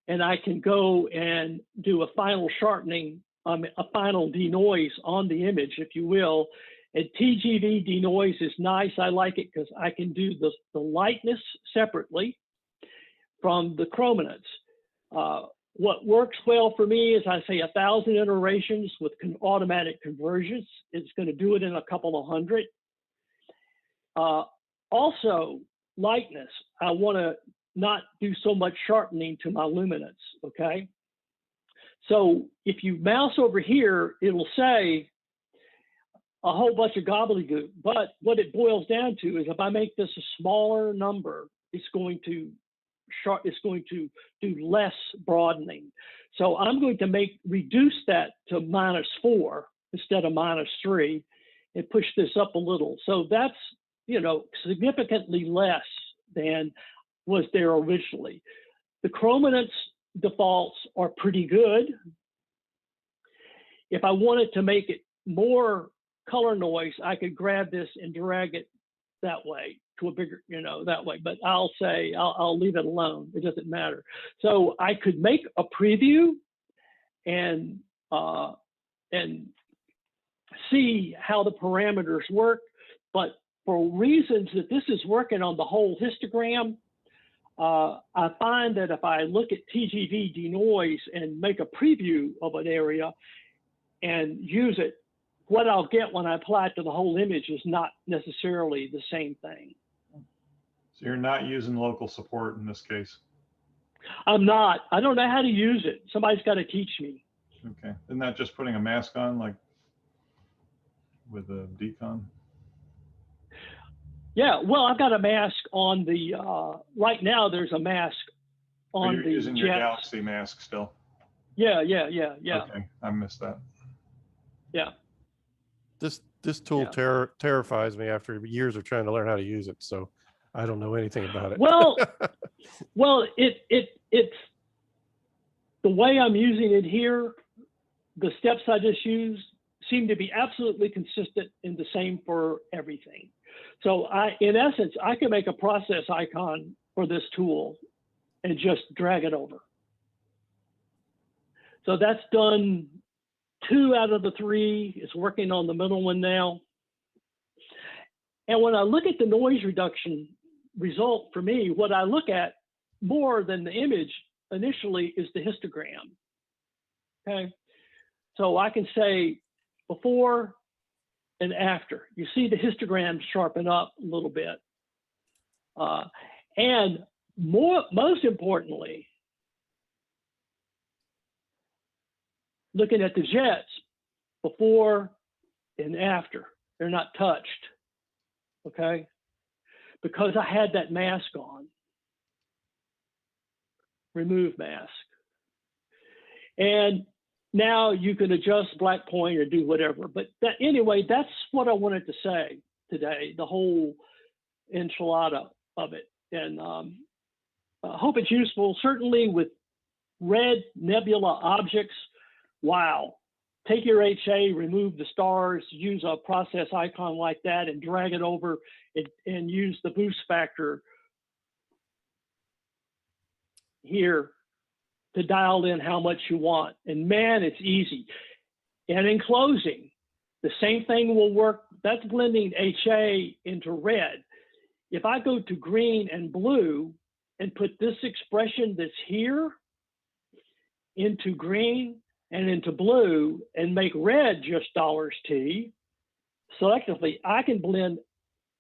S1: And I can go and do a final sharpening, a final denoise on the image, if you will. And TGV denoise is nice. I like it because I can do the lightness separately from the chrominance. What works well for me is, I say 1,000 iterations with automatic conversions. It's going to do it in a couple of hundred. Also, lightness. I want to not do so much sharpening to my luminance, okay? So if you mouse over here, it'll say a whole bunch of gobbledygook, but what it boils down to is, if I make this a smaller number, it's going to do less broadening. So I'm going to reduce that to -4 instead of -3 and push this up a little. So that's, significantly less than was there originally. The chrominance defaults are pretty good. If I wanted to make it more color noise, I could grab this and drag it that way to a bigger, that way, but I'll say, I'll leave it alone. It doesn't matter. So I could make a preview and see how the parameters work. But for reasons that this is working on the whole histogram, I find that if I look at TGV denoise and make a preview of an area and use it, what I'll get when I apply it to the whole image is not necessarily the same thing.
S4: So you're not using local support in this case?
S1: I'm not. I don't know how to use it. Somebody's got to teach me.
S4: Okay. Isn't that just putting a mask on, like with a decon?
S1: Yeah, well, I've got a mask on the, right now there's a mask
S4: Or
S1: on
S4: you're
S1: the
S4: using your
S1: jets.
S4: Galaxy mask still?
S1: Yeah.
S4: Okay, I missed that.
S1: Yeah.
S3: This tool terrifies me after years of trying to learn how to use it. So I don't know anything about it.
S1: Well, it's the way I'm using it here. The steps I just used seem to be absolutely consistent and the same for everything. So in essence, I can make a process icon for this tool and just drag it over. So that's done 2 out of the 3. It's working on the middle one now. And when I look at the noise reduction result for me, what I look at more than the image initially is the histogram. Okay. So I can say before and after. You see the histogram sharpen up a little bit. And most importantly, looking at the jets before and after, they're not touched, okay? Because I had that mask on, remove mask. And now you can adjust black point or do whatever. But anyway, that's what I wanted to say today, the whole enchilada of it. And I hope it's useful, certainly with red nebula objects. Wow. Take your HA, remove the stars, use a process icon like that and drag it over and use the boost factor here to dial in how much you want. And man, it's easy. And in closing, the same thing will work. That's blending HA into red. If I go to green and blue and put this expression that's here into green and into blue and make red just $T, selectively, I can blend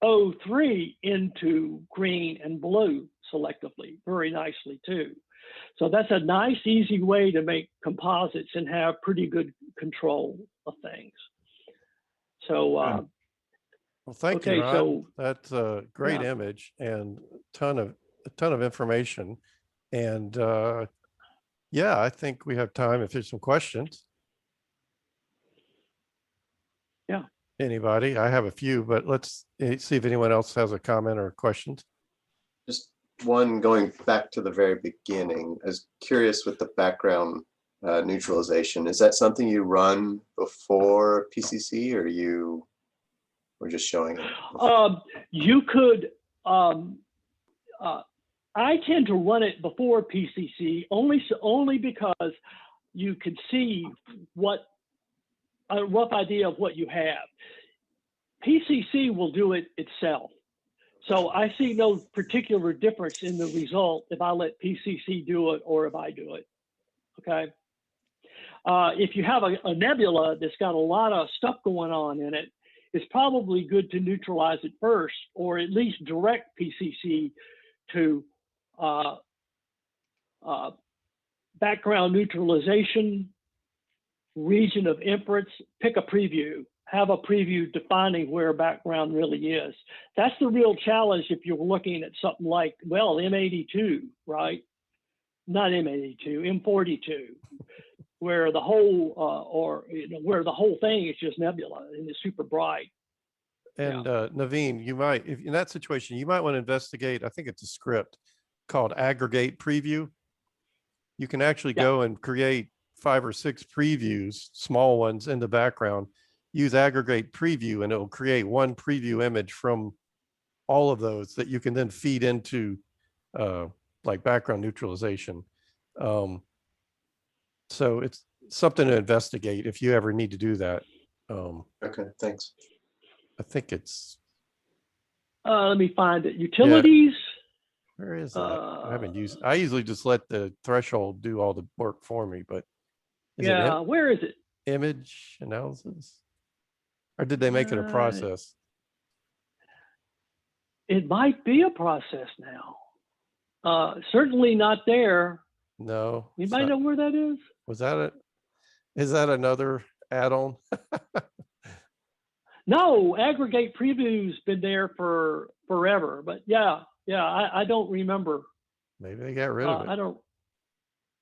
S1: O3 into green and blue selectively very nicely too. So that's a nice, easy way to make composites and have pretty good control of things. So,
S3: well, thank you, Ron.
S1: So
S3: that's a great image and a ton of information. And yeah, I think we have time if there's some questions.
S1: Yeah.
S3: Anybody? I have a few, but let's see if anyone else has a comment or questions.
S2: Just one going back to the very beginning. I was curious with the background neutralization. Is that something you run before PCC, or you were just showing it?
S1: You could. I tend to run it before PCC only because you could see what a rough idea of what you have. PCC will do it itself. So I see no particular difference in the result if I let PCC do it or if I do it, okay? If you have a nebula that's got a lot of stuff going on in it, it's probably good to neutralize it first, or at least direct PCC to background neutralization, region of inference, pick a preview. Have a preview defining where background really is. That's the real challenge if you're looking at something like, well, M82, right? Not M82, M42, where the whole, where the whole thing is just nebula and it's super bright.
S3: And Naveen, you might, if in that situation, you might want to investigate, I think it's a script called aggregate preview. You can actually go and create 5 or 6 previews, small ones in the background. Use aggregate preview and it will create one preview image from all of those that you can then feed into like background neutralization. So it's something to investigate if you ever need to do that.
S2: Okay, thanks.
S3: I think it's.
S1: Let me find it. Utilities.
S3: Yeah. Where is that? I haven't used. I usually just let the threshold do all the work for me, but.
S1: Where is it?
S3: Image analysis. Or did they make it a process?
S1: It might be a process now. Certainly not there.
S3: No.
S1: Anybody know where that is?
S3: Was that it? Is that another add-on?
S1: No, aggregate preview's been there for forever, but yeah, I don't remember.
S3: Maybe they got rid of it.
S1: I don't.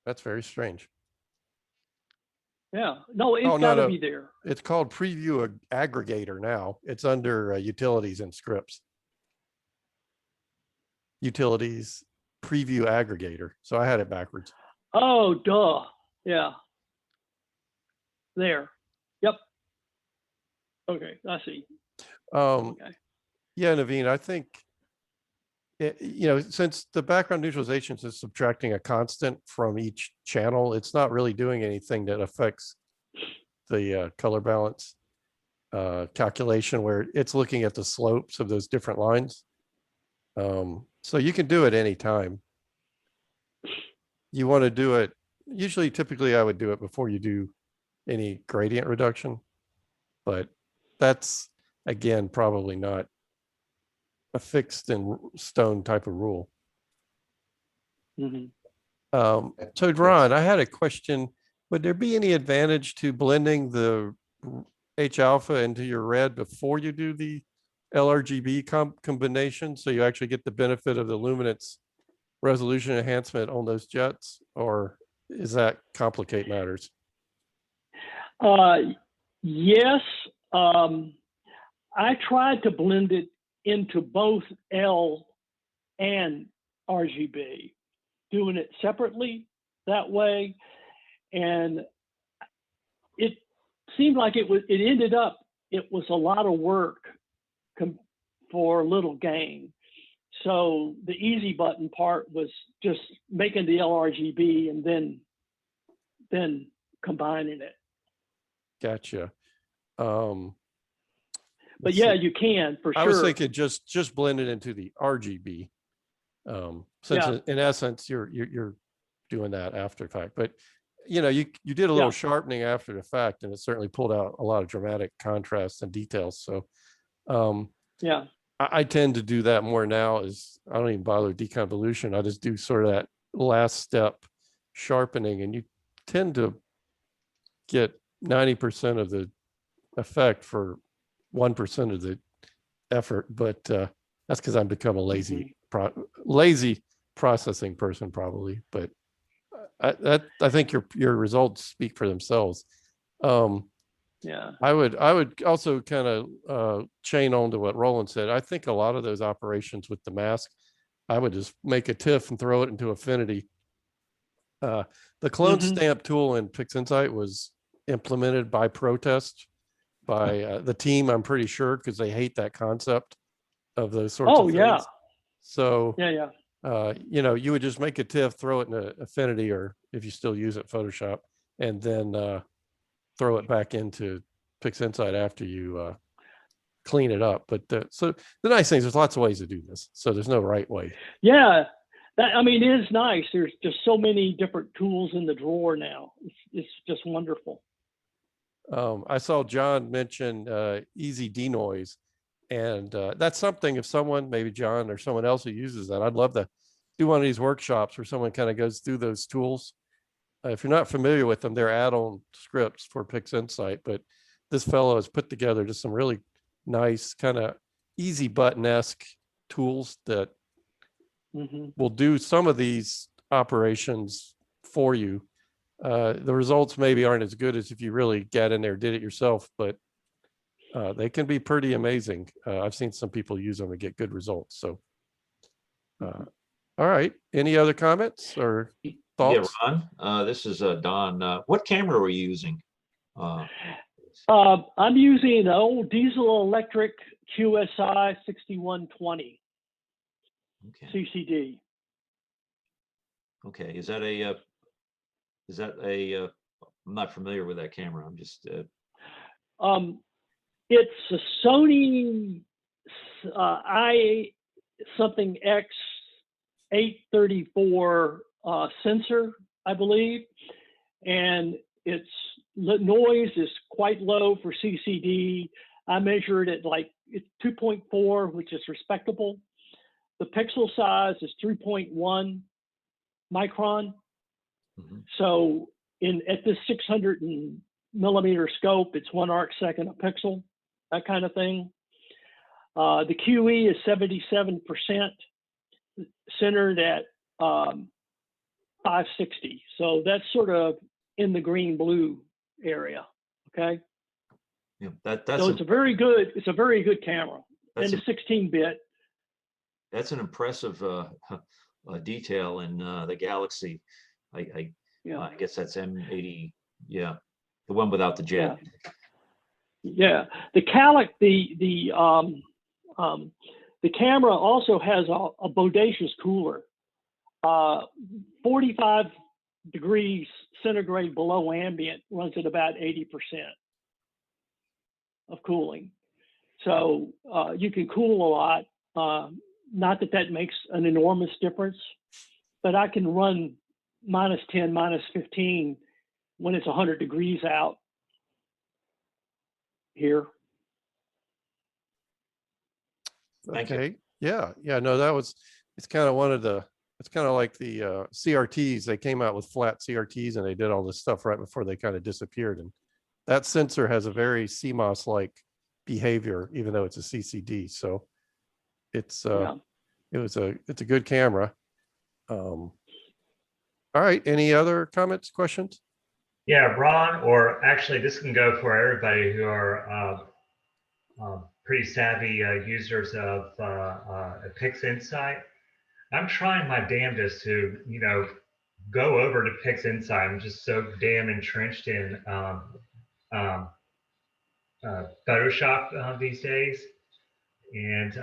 S3: That's very strange.
S1: Yeah, no, it's
S3: Oh,
S1: got to
S3: no.
S1: be there.
S3: It's called Preview Aggregator now. It's under Utilities and Scripts. Utilities Preview Aggregator. So I had it backwards.
S1: Oh, duh. Yeah. There. Yep. Okay, I see. Okay.
S3: Yeah, Naveen, I think, since the background neutralization is subtracting a constant from each channel, it's not really doing anything that affects the color balance calculation, where it's looking at the slopes of those different lines. So you can do it anytime. You want to do it, typically I would do it before you do any gradient reduction, but that's, again, probably not a fixed in stone type of rule. So Ron, I had a question. Would there be any advantage to blending the H alpha into your red before you do the L-RGB combination, so you actually get the benefit of the luminance resolution enhancement on those jets, or is that complicate matters?
S1: Yes, I tried to blend it into both L and RGB, doing it separately that way, and it seemed like it was a lot of work for little gain. So the easy button part was just making the L-RGB and then combining it.
S3: Gotcha.
S1: But yeah, you can for sure.
S3: I was thinking just blend it into the RGB. Since in essence you're doing that after the fact, but you did a little sharpening after the fact, and it certainly pulled out a lot of dramatic contrast and details. So I tend to do that more now. Is I don't even bother with deconvolution. I just do sort of that last step sharpening, and you tend to get 90% of the effect for 1% of the effort. But that's because I've become a lazy processing person, probably. But I think your results speak for themselves. I would also kind of chain on to what Roland said. I think a lot of those operations with the mask, I would just make a TIFF and throw it into Affinity. The clone stamp tool in PixInsight was implemented by protest by the team, I'm pretty sure, because they hate that concept of those sorts of things. So you would just make a TIFF, throw it in Affinity, or if you still use it, Photoshop, and then throw it back into PixInsight after you clean it up. But so the nice thing is there's lots of ways to do this. So there's no right way.
S1: Yeah, it is nice. There's just so many different tools in the drawer now. It's just wonderful.
S3: I saw John mention easy denoise, and that's something, if someone, maybe John or someone else who uses that, I'd love to do one of these workshops where someone kind of goes through those tools. If you're not familiar with them, they're add-on scripts for PixInsight, but this fellow has put together just some really nice kind of easy button-esque tools that will do some of these operations for you. The results maybe aren't as good as if you really get in there, did it yourself, but they can be pretty amazing. I've seen some people use them and get good results. So, all right. Any other comments or thoughts?
S6: Yeah, Ron, this is Don. What camera were you using?
S1: I'm using an old diesel electric QSI 6120 CCD.
S6: Okay, is that a I'm not familiar with that camera. I'm just
S1: it's a Sony something X 834 sensor, I believe, and its noise is quite low for CCD. I measured it like it's 2.4, which is respectable. The pixel size is 3.1 micron. So at this 600 millimeter scope, it's 1 arc second a pixel. that kind of thing. The QE is 77%, centered at 560. So that's sort of in the green-blue area, okay?
S6: Yeah,
S1: So it's a very good camera, and it's 16-bit.
S6: That's an impressive detail in the Galaxy. I guess that's M80. Yeah, the one without the jet.
S1: Yeah. The camera also has a bodacious cooler, 45 degrees centigrade below ambient, runs at about 80% of cooling. So you can cool a lot. Not that makes an enormous difference, but I can run -10, -15 when it's 100 degrees out here.
S6: Thank you.
S3: Okay. Yeah. No, it's kind of it's kind of like the CRTs. They came out with flat CRTs and they did all this stuff right before they kind of disappeared. And that sensor has a very CMOS-like behavior, even though it's a CCD. So it's it's a good camera. All right. Any other comments, questions?
S5: Yeah, Ron, or actually this can go for everybody who are pretty savvy users of PixInsight. I'm trying my damnedest to, go over to PixInsight. I'm just so damn entrenched in Photoshop these days. And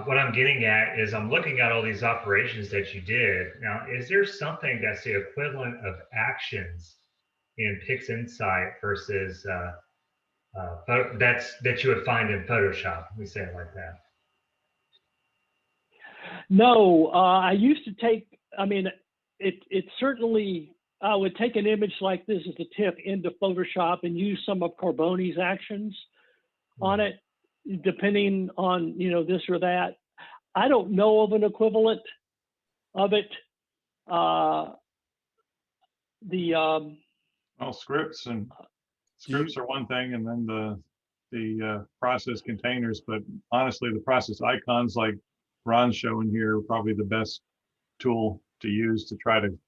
S5: what I'm getting at is I'm looking at all these operations that you did. Now, is there something that's the equivalent of actions in PixInsight versus that you would find in Photoshop? We say it like that.
S1: No, I used to take, it certainly, I would take an image like this as a tip into Photoshop and use some of Carboni's actions on it, depending on, this or that. I don't know of an equivalent of it.
S4: Well, scripts are one thing, and then the process containers, but honestly, the process icons like Ron's showing here are probably the best tool to use to try to,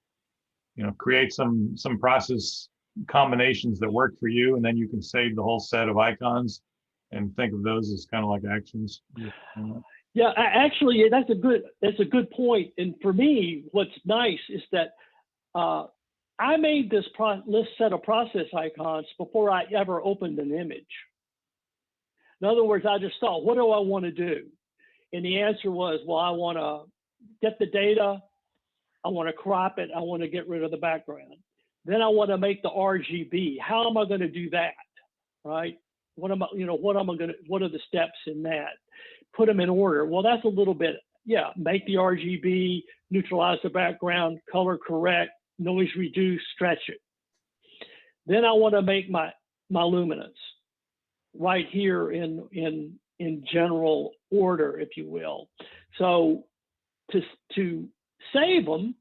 S4: create some process combinations that work for you, and then you can save the whole set of icons and think of those as kind of like actions.
S1: Yeah, actually, that's a good point. And for me, what's nice is that I made this set of process icons before I ever opened an image. In other words, I just thought, what do I want to do? And the answer was, well, I want to get the data, I want to crop it, I want to get rid of the background. Then I want to make the RGB. How am I going to do that? Right? What are the steps in that? Put them in order. Well, that's a little bit, make the RGB, neutralize the background, color correct, noise reduce, stretch it. Then I want to make my luminance right here in general order, if you will. So to save them,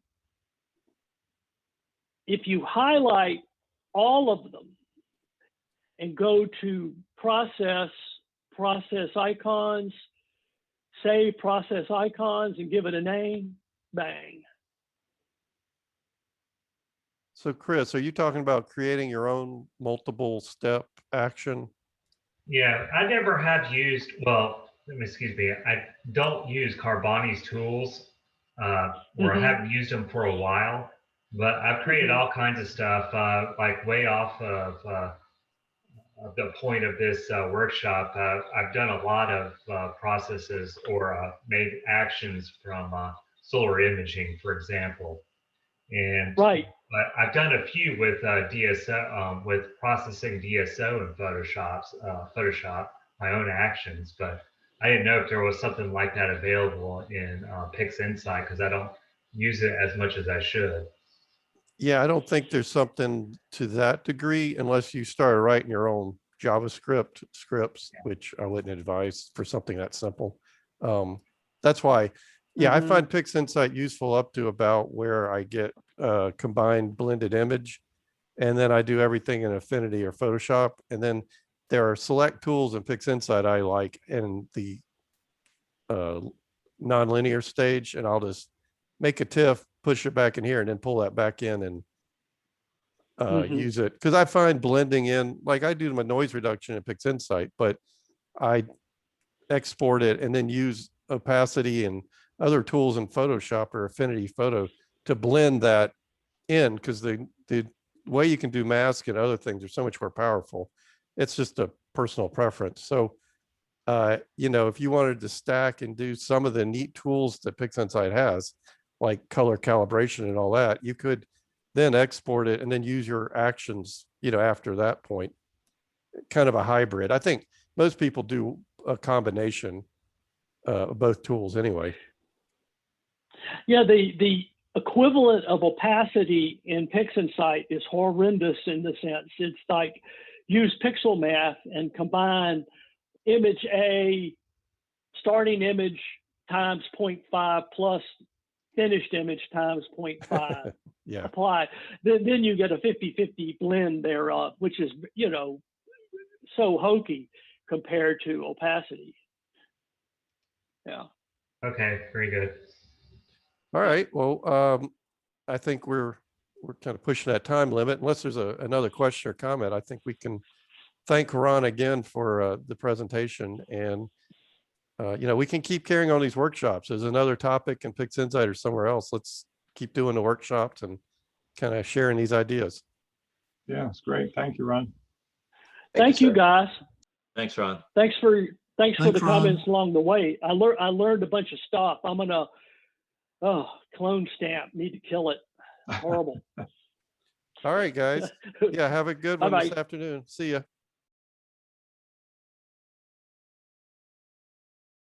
S1: if you highlight all of them and go to process icons, save process icons and give it a name, bang.
S3: So Chris, are you talking about creating your own multiple step action?
S5: Yeah, I never have used, I don't use Carboni's tools, or I haven't used them for a while, but I've created all kinds of stuff, like way off of the point of this workshop. I've done a lot of processes or made actions from solar imaging, my example. And
S1: right.
S5: But I've done a few with DSO, with processing DSO in Photoshop, my own actions. But I didn't know if there was something like that available in PixInsight, because I don't use it as much as I should.
S3: Yeah, I don't think there's something to that degree unless you start writing your own JavaScript scripts, which I wouldn't advise for something that simple. That's why, I find PixInsight useful up to about where I get combined blended image, and then I do everything in Affinity or Photoshop, and then there are select tools in PixInsight I like in the nonlinear stage, and I'll just make a TIFF, push it back in here, and then pull that back in and use it. Because I find blending in, like I do my noise reduction in PixInsight, but I export it and then use opacity and other tools in Photoshop or Affinity Photo to blend that in, because the way you can do mask and other things are so much more powerful. It's just a personal preference. So you know, if you wanted to stack and do some of the neat tools that PixInsight has, like color calibration and all that, you could then export it and then use your actions, you know, after that point. Kind of a hybrid. I think most people do a combination of both tools anyway.
S1: Yeah, the equivalent of opacity in PixInsight is horrendous in the sense it's like use pixel math and combine image A, starting image times 0.5 plus finished image times 0.5.
S3: Yeah.
S1: Apply. Then you get a 50-50 blend thereof, which is, you know, so hokey compared to opacity. Yeah.
S5: Okay, very good.
S3: All right. Well, I think we're kind of pushing that time limit. Unless there's another question or comment, I think we can thank Ron again for the presentation. And you know, we can keep carrying on these workshops. There's another topic in PixInsight or somewhere else. Let's keep doing the workshops and kind of sharing these ideas.
S4: Yeah, it's great. Thank you, Ron.
S1: Thank you,
S2: sir.
S1: guys.
S6: Thanks, Ron.
S1: Thanks for the
S7: Thanks, Ron.
S1: comments along the way. I learned a bunch of stuff. I'm gonna clone stamp. Need to kill it. Horrible.
S3: All right, guys. Yeah, have a good one this
S1: Bye-bye.
S3: afternoon. See ya.